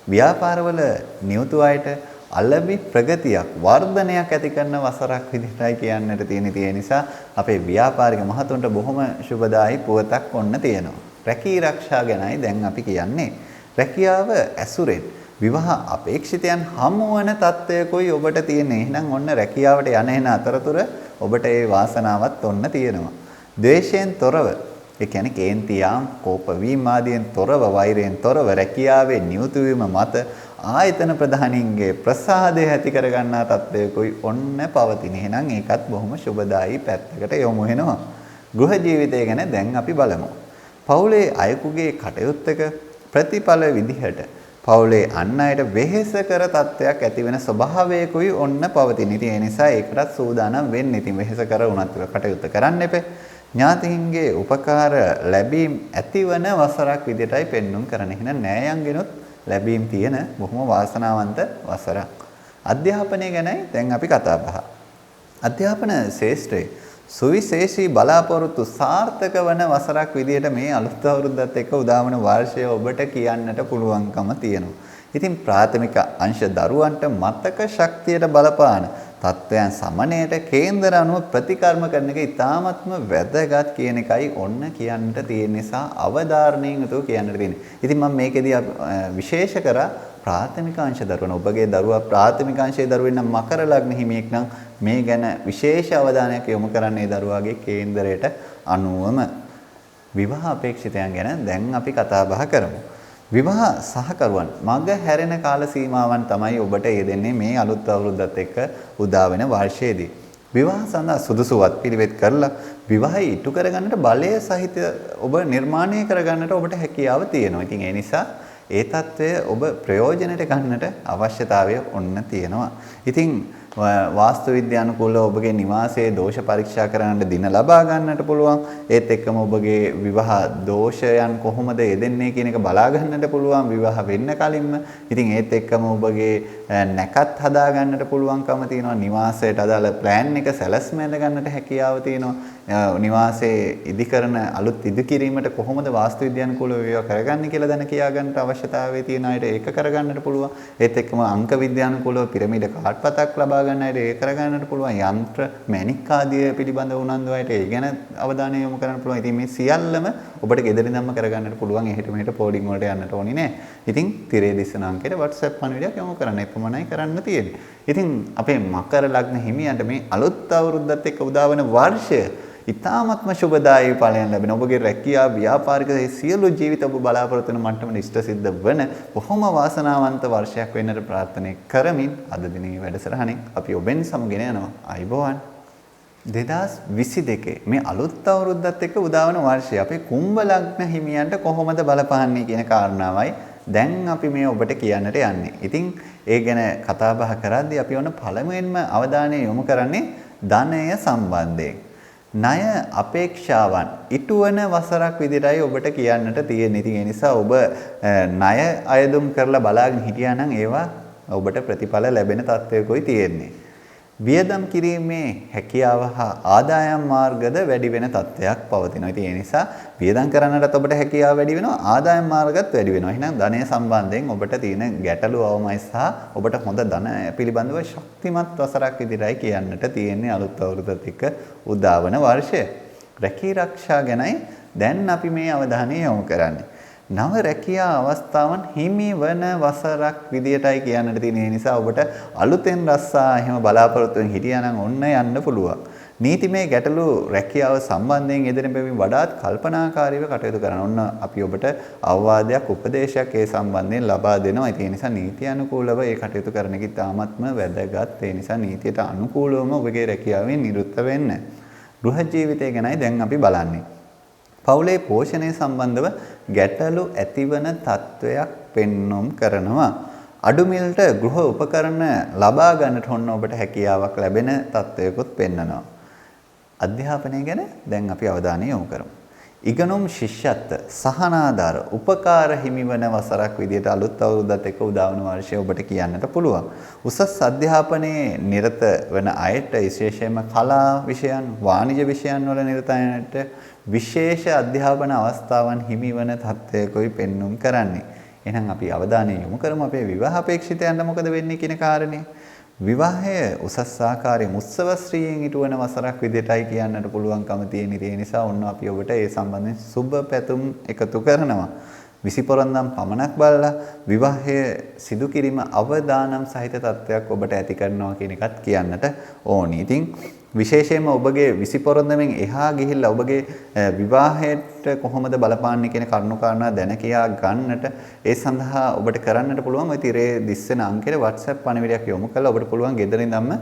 ව්‍යාපාරවල නියුතු අයට අලෙවි ප්‍රගතියක් වර්ධනයක් ඇති කරන වසරක් විදිහටයි කියන්නට තියෙන. ඒ නිසා අපේ ව්‍යාපාරික මහතුන්ට බොහොම සුබදායී පුවතක් ඔන්න තියෙනවා. රැකී ආරක්ෂා ගැනයි දැන් අපි කියන්නේ. රැකියාව ඇසුරෙන් විවාහ අපේක්ෂිතයන් හමුවන තත්ත්වයකයි ඔබට තියෙන්නේ. එහෙනම් ඔන්න රැකියාවට යන එන අතරතුර ඔබට ඒ වාසනාවත් ඔන්න තියෙනවා. ද්වේෂයෙන් තොරව ඒ කියන්නේ කේන්තියාම් කෝප වීම ආදියෙන් තොරව වෛරයෙන් තොරව රැකියාවේ නියුතු වීම මත ආයතන ප්‍රධානීන්ගේ ප්‍රසාදය ඇති කර ගන්නා තත්ත්වයකයි ඔන්න පවතින. එහෙනම් ඒකත් බොහොම සුබදායී පැත්තකට යොමු වෙනවා. ගෘහ ජීවිතය ගැන දැන් අපි බලමු. පවුලේ අයෙකුගේ කටයුත්තක ප්‍රතිඵල විදිහට පවුලේ අන් අයට වෙහෙස කර තත්ත්වයක් ඇති වෙන ස්වභාවයකුයි ඔන්න පවතින. ඉතින් ඒ නිසා ඒකටත් සූදානම් වෙන්න. ඉතින් වෙහෙස කර උනත් කටයුත්ත කරන්න එපේ. ඥාතීන්ගේ උපකාර ලැබීම් ඇතිවන වසරක් විදිහටයි පෙන්눔 කරන්නේ. එහෙනම් නෑයන්ගෙනුත් ලැබීම් තියෙන බොහොම වාසනාවන්ත වසරක්. අධ්‍යාපනය ගැනයි දැන් අපි කතා බහ. අධ්‍යාපන ශාස්ත්‍රයේ සුවිශේෂී බලාපොරොත්තු සාර්ථක වන වසරක් විදිහට මේ අලුත් අවුරුද්දත් එක්ක උදා වන වර්ෂය ඔබට කියන්නට පුළුවන්කම තියෙනවා. ඉතින් ප්‍රාථමික අංශ දරුවන්ට මතක ශක්තියට බලපාන තත්ත්වයන් සමනයට කේන්දර අනුව ප්‍රතිකර්ම කරන එක ඉතාමත්ම වැදගත් කියන එකයි ඔන්න කියන්නට තියෙන නිසා අවධාරණයෙන් යුතුව කියන්නට තියෙන්නේ. ඉතින් මම මේකෙදී විශේෂ කරා ප්‍රාථමික අංශ දරුවන ඔබගේ දරුවා ප්‍රාථමික අංශයේ දරුවෙක් නම් මකර ලග්න හිමියෙක් නම් මේ ගැන විශේෂ අවධානයක් යොමු කරන්නේ දරුවාගේ කේන්දරයට අනුවම. විවාහ අපේක්ෂිතයන් ගැන දැන් අපි කතා බහ කරමු. විවාහ සහකරුවන් මග හැරෙන කාල සීමාවන් තමයි ඔබට යෙදෙන්නේ මේ අලුත් අවුරුද්දත් එක්ක උදා වෙන වර්ෂයේදී. විවාහ සඳහා සුදුසු වත්පිළිවෙත් කරලා විවාහය ඉටු කරගන්නට බලය සහිත ඔබ නිර්මාණය කරගන්නට ඔබට හැකියාව තියෙනවා. ඉතින් ඒ නිසා ඒ తත්වය ඔබ ප්‍රයෝජනයට ගන්නට අවශ්‍යතාවය ඔන්න තියෙනවා. ඉතින් වාස්තු විද්‍යානුකූලව ඔබගේ නිවාසයේ දෝෂ පරීක්ෂා කරන්නට දින ලබා ගන්නට පුළුවන්. ඒත් එක්කම ඔබගේ විවාහ දෝෂයන් කොහොමද යෙදෙන්නේ කියන එක බලා ගන්නට පුළුවන් විවාහ වෙන්න කලින්ම. ඉතින් ඒත් එක්කම ඔබගේ නැකත් හදා ගන්නට පුළුවන්කම තියෙනවා. නිවාසයට අදාළ ප්ලෑන් එක සැලැස්ම ඇඳ ගන්නට හැකියාව තියෙනවා. නිවාසයේ ඉදි කරන අලුත් ඉදි කිරීමට කොහොමද වාස්තු විද්‍යානුකූලව ඒවා කරගන්නේ කියලා දැන කියා ගන්නට අවශ්‍යතාවය තියෙන අයට ඒක කරගන්නට පුළුවන්. ඒත් එක්කම අංක විද්‍යානුකූලව පිරමීඩ කාඩ්පතක් ලබා සපා ගන්න අයට ඒ කර ගන්නට පුළුවන්. යන්ත්‍ර මැණික් ආදිය පිළිබඳ උනන්දු අයට ඒ ගැන අවධානය යොමු කරන්න පුළුවන්. ඉතින් මේ සියල්ලම ඔබට ගෙදරින්දම කර ගන්නට පුළුවන්. එහෙට මෙහෙට පෝඩින් වලට යන්නට ඕනේ නෑ. ඉතින් තිරේ දිස්සන අංකයට WhatsApp පණිවිඩයක් යොමු කරන්න. එපමණයි කරන්න තියෙන්නේ. ඉතින් අපේ මකර ලග්න හිමියන්ට මේ අලුත් අවුරුද්දත් එක්ක උදා වන වර්ෂය ඉතාමත්ම සුබදායී ඵලයන් ලැබෙන ඔබගේ රැකියා ව්‍යාපාරික සියලු ජීවිත ඔබ බලාපොරොත්තු වෙන මට්ටමට ඉෂ්ට සිද්ධ වන බොහොම වාසනාවන්ත වර්ෂයක් වෙන්නට ප්‍රාර්ථනා කරමින් අද දිනේ වැඩසටහනින් අපි ඔබෙන් සමගෙන යනවා. අයබෝවන් 2022 මේ අලුත් අවුරුද්දත් එක්ක උදා වන වර්ෂය අපේ කුම්භ ලග්න හිමියන්ට කොහොමද බලපාන්නේ කියන කාරණාවයි දැන් අපි මේ ඔබට කියන්නට යන්නේ. ඉතින් ඒ ගැන කතා බහ කරද්දී අපි ඔන්න පළමුවෙන්ම අවධානය යොමු කරන්නේ ධනය සම්බන්ධයෙන්. ණය අපේක්ෂාවන් ඉටුවන වසරක් විදිහටයි ඔබට කියන්නට තියෙන්නේ. ඉතින් ඒ නිසා ඔබ ණය අයදුම් කරලා බලාගෙන හිටියා නම් ඒවා ඔබට ප්‍රතිඵල ලැබෙන තත්ත්වයකයි තියෙන්නේ. වියදම් කිරීමේ හැකියාව හා ආදායම් මාර්ගද වැඩි වෙන තත්ත්වයක් පවතිනවා. ඉතින් ඒ නිසා වියදම් කරන්නටත් ඔබට හැකියාව වැඩි වෙනවා, ආදායම් මාර්ගත් වැඩි වෙනවා. එහෙනම් ධනය සම්බන්ධයෙන් ඔබට තියෙන ගැටලු අවමයි සහ ඔබට හොඳ ධන පිළිබඳව ශක්තිමත් වසරක් විදිහටයි කියන්නට තියෙන්නේ අලුත් අවුරුද්දත් එක්ක උදා වන වර්ෂය. රැකී ආරක්ෂා ගැනයි දැන් අපි මේ අවධානය යොමු කරන්නේ. නව රැකියා අවස්ථාවන් හිමි වන වසරක් විදියටයි කියන්නට තියෙන නිසා ඔබට අලුතෙන් රස්සා එහෙම බලාපොරොත්තු වෙන හිටියා නම් ඔන්න යන්න පුළුවන්. නීතිමය ගැටලු රැකියාව සම්බන්ධයෙන් යෙදෙන බැවින් වඩාත් කල්පනාකාරීව කටයුතු කරන්න. ඔන්න අපි ඔබට අවවාදයක් උපදේශයක් ඒ සම්බන්ධයෙන් ලබා දෙනවා. ඒ නිසා නීති අනුකූලව ඒ කටයුතු කරන එක ඉතාමත්ම වැදගත්. ඒ නිසා නීතියට අනුකූලවම ඔබගේ රැකියාවෙන් නිරුත්ත වෙන්න. ගෘහ ජීවිතය ගැනයි දැන් අපි බලන්නේ. පවුලේ පෝෂණය සම්බන්ධව ගැටලු ඇතිවන තත්වයක් පෙන්눔 කරනවා. අඩු මිලට ගෘහ උපකරණ ලබා ගන්නට හොන්න ඔබට හැකියාවක් ලැබෙන තත්වයකුත් පෙන්වනවා. අධ්‍යාපනය ගැන දැන් අපි අවධානය යොමු කරමු. ඉගෙනුම් ශිෂ්‍යත්ව සහනාධාර උපකාර හිමිවන වසරක් විදිහට අලුත් අවුරුද්දත් එක්ක උදා වන වර්ෂය ඔබට කියන්නට පුළුවන්. උසස් අධ්‍යාපනයේ නිරත වන අයට විශේෂයෙන්ම කලා විෂයන්, වාණිජ විෂයන් වල නිරත අයට විශේෂ අධ්‍යාපන අවස්ථාවන් හිමිවන තත්ත්වයකයි පෙන්눔 කරන්නේ. එහෙනම් අපි අවධානය යොමු කරමු අපේ විවාහ අපේක්ෂිතයන්ට මොකද වෙන්නේ කියන කාරණේ. විවාහය උසස් ආකාරයෙන් උත්සව ශ්‍රීයෙන් ඉටුවන වසරක් විදිහටයි කියන්නට පුළුවන්කම තියෙන. ඒ නිසා ඔන්න අපි ඔබට ඒ සම්බන්ධයෙන් සුබ පැතුම් එකතු කරනවා. විසිපොරොන්දම් පමණක් බලලා විවාහය සිදු කිරීම අවදානම් සහිත තත්ත්වයක් ඔබට ඇති කරනවා කියන එකත් කියන්නට ඕනි. ඉතින් විශේෂයෙන්ම ඔබගේ විසිපොරොන්දමෙන් එහා ගිහිල්ලා ඔබගේ විවාහයට කොහොමද බලපාන්නේ කියන කරුණු කාරණා දැන කියා ගන්නට ඒ සඳහා ඔබට කරන්නට පුළුවන් ওই තිරේ දිස්සෙන අංකයට WhatsApp පණිවිඩයක් යොමු කරලා ඔබට පුළුවන් ගෙදර ඉඳන්ම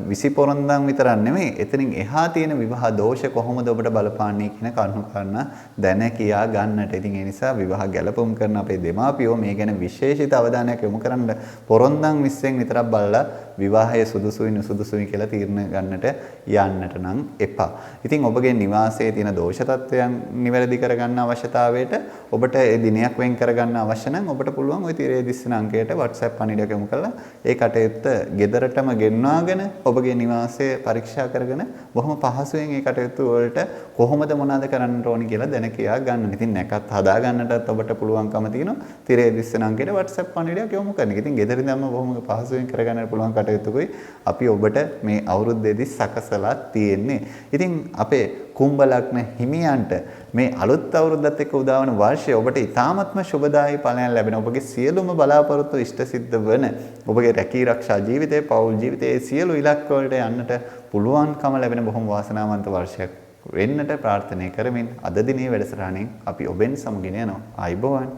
විසිපොරොන්දම් විතරක් නෙමෙයි එතනින් එහා තියෙන විවාහ දෝෂ කොහොමද ඔබට බලපාන්නේ කියන කරුණු කාරණා දැන කියා ගන්නට. ඉතින් ඒ නිසා විවාහ ගැලපුම් කරන අපේ දෙමාපියෝ මේ ගැන විශේෂිත අවධානයක් යොමු කරන්න පොරොන්දම් විශ්ෙන් විතරක් බලලා විවාහය සුදුසුයි නුසුදුසුයි කියලා තීරණ ගන්නට යන්නට නම් එපා. ඉතින් ඔබගේ නිවාසයේ තියෙන දෝෂ තත්ත්වයන් නිවැරදි කරගන්න අවශ්‍යතාවයට ඔබට ඒ දිනයක් වෙන් කරගන්න අවශ්‍ය නම් ඔබට පුළුවන් ওই තිරේ දිස්සන අංකයට WhatsApp පණිවිඩයක් යොමු කරලා ඒ කටයුත්ත ගෙදරටම ගෙන්වාගෙන ඔබගේ නිවාසය පරීක්ෂා කරගෙන බොහොම පහසුවෙන් ඒ කටයුතු වලට කොහොමද මොනවද කරන්න ඕනි කියලා දැන කියා ගන්න. ඉතින් නැකත් හදා ගන්නටත් ඔබට පුළුවන්කම තියෙනවා තිරේ දිස්සන අංකයට WhatsApp පණිවිඩයක් යොමු කරන එක. ඉතින් ගෙදර ඉඳන්ම බොහොම පහසුවෙන් කරගන්න පුළුවන් කටයුතුකුයි අපි ඔබට මේ අවුරුද්දේදී සකසලා තියෙන්නේ. ඉතින් අපේ කුම්භ ලග්න හිමියන්ට මේ අලුත් අවුරුද්දත් එක්ක උදා වන වර්ෂය ඔබට ඉතාමත්ම සුබදායී ඵලයන් ලැබෙන ඔබගේ සියලුම බලාපොරොත්තු ඉෂ්ට සිද්ධ වන ඔබගේ රැකී ආරක්ෂා ජීවිතයේ පෞල් ජීවිතයේ සියලු ඉලක්ක වලට යන්නට පුළුවන්කම ලැබෙන බොහොම වාසනාවන්ත වර්ෂයක් වෙන්නට ප්‍රාර්ථනා කරමින් අද දිනේ වැඩසටහනින් අපි ඔබෙන් සමගින යනවා. ආයුබෝවන්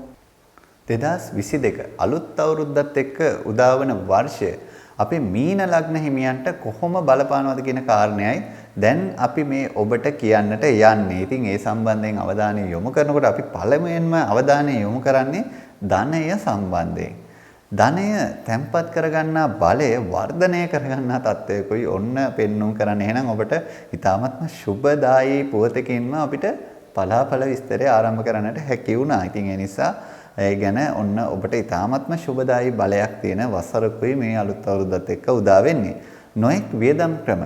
2022 අලුත් අවුරුද්දත් එක්ක උදා වන වර්ෂය අපේ මීන ලග්න හිමියන්ට කොහොම බලපානවද කියන කාරණයයි දැන් අපි මේ ඔබට කියන්නට යන්නේ. ඉතින් ඒ සම්බන්ධයෙන් අවධානය යොමු කරනකොට අපි පළමුවෙන්ම අවධානය යොමු කරන්නේ ධනය සම්බන්ධයෙන්. ධනය තැම්පත් කරගන්නා බලය වර්ධනය කරගන්නා තත්ත්වයකයි ඔන්න පෙන්눔 කරන්නේ. එහෙනම් ඔබට ඊ타මත්ම සුබදායී පුවතකින්ම අපිට පලාපල විස්තරය ආරම්භ කරන්නට හැකි වුණා. ඉතින් ඒ නිසා ඒ ගැන ඔන්න ඔබට ඊ타මත්ම සුබදායී බලයක් තියෙන වසරකුයි මේ අලුත් අවුරුද්දත් එක්ක උදා වෙන්නේ. නොඑක් වියදම් ක්‍රම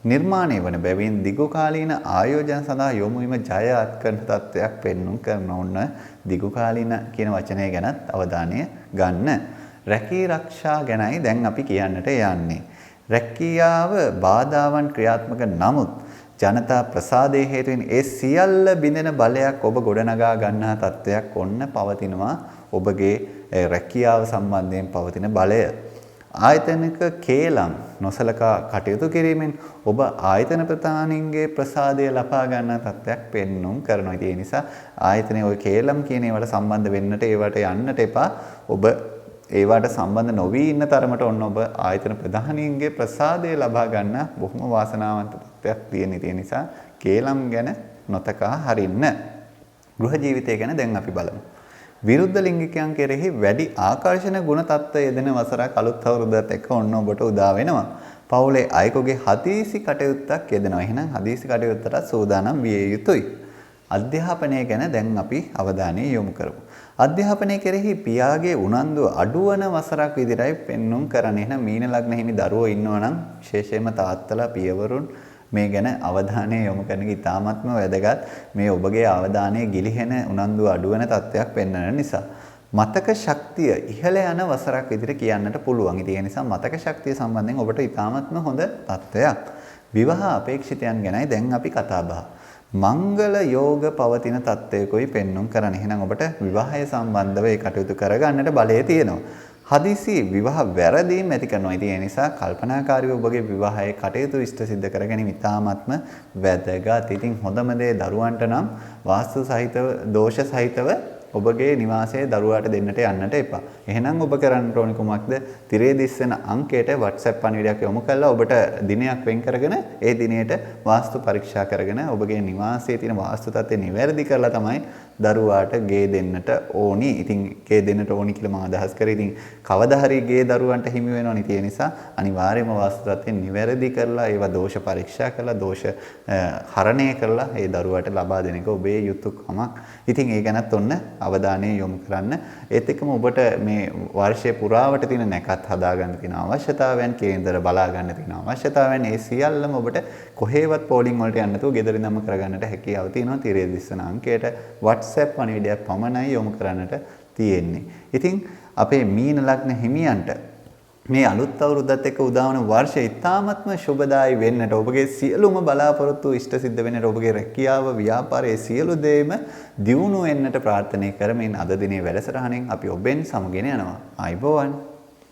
නිර්මාණය වන බැවින් දිගුකාලීන ආයෝජන සඳහා යොමු වීම ජය අත්කරන තත්ත්වයක් පෙන්눔 කරන ඕන දිගුකාලීන කියන වචනය ගැනත් අවධානය ගන්න. රැකී ආරක්ෂා ගැනයි දැන් අපි කියන්නට යන්නේ. රැකියාව බාධාවන් ක්‍රියාත්මක නමුත් ජනතා ප්‍රසාදයේ හේතුවෙන් ඒ සියල්ල බිඳෙන බලයක් ඔබ ගොඩනගා ගන්නා තත්ත්වයක් ඔන්න පවතිනවා ඔබගේ රැකියාව සම්බන්ධයෙන් පවතින බලය. ආයතනික කේලම් නොසලකා කටයුතු කිරීමෙන් ඔබ ආයතන ප්‍රධානීන්ගේ ප්‍රසාදය ලබා ගන්නා තත්ත්වයක් පෙන්눔 කරනවා. ඒ නිසා ආයතනයේ ওই කේලම් කියන ඒවාට සම්බන්ධ වෙන්නට ඒවට යන්නට එපා. ඔබ ඒවට සම්බන්ධ නොවී ඉන්න තරමට ඔන්න ඔබ ආයතන ප්‍රධානීන්ගේ ප්‍රසාදය ලබා ගන්න බොහොම වාසනාවන්ත තත්ත්වයක් තියෙන. ඒ නිසා කේලම් ගැන නොතකා හරින්න. ගෘහ ජීවිතය ගැන දැන් අපි බලමු. විරුද්ධ ලිංගිකයන් කෙරෙහි වැඩි ආකර්ෂණ ගුණ තත්ත්වය යෙදෙන වසරක් අලුත් අවුරුද්දත් එක්ක ඔන්න ඔබට උදා වෙනවා. පවුලේ අයෙකුගේ හදිසි කටයුත්තක් යෙදෙනවා. එහෙනම් හදිසි කටයුත්තට සූදානම් විය යුතුයි. අධ්‍යාපනය ගැන දැන් අපි අවධානය යොමු කරමු. අධ්‍යාපනය කෙරෙහි පියාගේ උනන්දුව අඩුවන වසරක් විදිහටයි පෙන්눔 කරන්නේ. එහෙනම් මීන ලග්න හිමි දරුවෝ ඉන්නවා නම් විශේෂයෙන්ම තාත්තලා පියවරුන් මේ ගැන අවධානය යොමු කරන එක ඉතාමත්ම වැදගත්. මේ ඔබගේ අවධානය ගිලිහෙන උනන්දුව අඩුවන තත්ත්වයක් පෙන්වන නිසා මතක ශක්තිය ඉහළ යන වසරක් විදිහට කියන්නට පුළුවන්. ඒ නිසා මතක ශක්තිය සම්බන්ධයෙන් ඔබට ඉතාමත්ම හොඳ තත්ත්වයක්. විවාහ අපේක්ෂිතයන් ගැනයි දැන් අපි කතා බහ. මංගල යෝග පවතින තත්ත්වයකයි පෙන්눔 කරන්නේ. එහෙනම් ඔබට විවාහය සම්බන්ධව ඒ කටයුතු කරගන්නට බලය තියෙනවා. හදිසි විවාහ වැරදීම් ඇති කරනවා. ඒ නිසා කල්පනාකාරීව ඔබගේ විවාහයේ කටයුතු ඉෂ්ට සිද්ධ කර ගැනීම ඉතාමත්ම වැදගත්. ඉතින් හොඳම දේ දරුවන්ට නම් වාස්තු සහිතව දෝෂ සහිතව ඔබගේ නිවාසයේ දරුවාට දෙන්නට යන්නට එපා. එහෙනම් ඔබ කරන්න ඕනේ කුමක්ද? තිරේ දිස්සෙන අංකයට WhatsApp පණිවිඩයක් යොමු කරලා ඔබට දිනයක් වෙන් කරගෙන ඒ දිනේට වාස්තු පරීක්ෂා කරගෙන ඔබගේ නිවාසයේ තියෙන වාස්තු තත්ත්වය නිවැරදි කරලා තමයි දරුවාට ගේ දෙන්නට ඕනි. ඉතින් ගේ දෙන්නට ඕනි කියලා මම අදහස් කරේ. ඉතින් කවදා හරි ගේ දරුවන්ට හිමි වෙනවනේ. ඒ නිසා අනිවාර්යයෙන්ම වාස්තු තත්ත්වය නිවැරදි කරලා ඒවා දෝෂ පරීක්ෂා කරලා දෝෂ හරණය කරලා ඒ දරුවාට ලබා දෙන එක ඔබේ යුතුයකමක්. ඉතින් ඒ ගැනත් ඔන්න අවධානය යොමු කරන්න. ඒත් එක්කම ඔබට මේ වර්ෂයේ පුරාවට තියෙන නැකත් හදා ගන්න තියෙන අවශ්‍යතාවයන්, කේන්දර බලා ගන්න තියෙන අවශ්‍යතාවයන්, ඒ සියල්ලම ඔබට කොහේවත් පෝලිං වලට යන්න නැතුව ගෙදර ඉඳන්ම කරගන්නට හැකියාව තියෙනවා. තිරේ දිස්සන අංකයට WhatsApp පණිවිඩයක් පමණයි යොමු කරන්නට තියෙන්නේ. ඉතින් අපේ මීන ලග්න හිමියන්ට මේ අලුත් අවුරුද්දත් එක්ක උදා වන වර්ෂය ඉතාමත්ම සුබදායි වෙන්නට ඔබගේ සියලුම බලාපොරොත්තු ඉෂ්ට සිද්ධ වෙන්නට ඔබගේ රැකියාව ව්‍යාපාරයේ සියලු දේම දියුණු වෙන්නට ප්‍රාර්ථනා කරමින් අද දිනේ වැඩසටහනෙන් අපි ඔබෙන් සමගෙන යනවා. ආයුබෝවන්.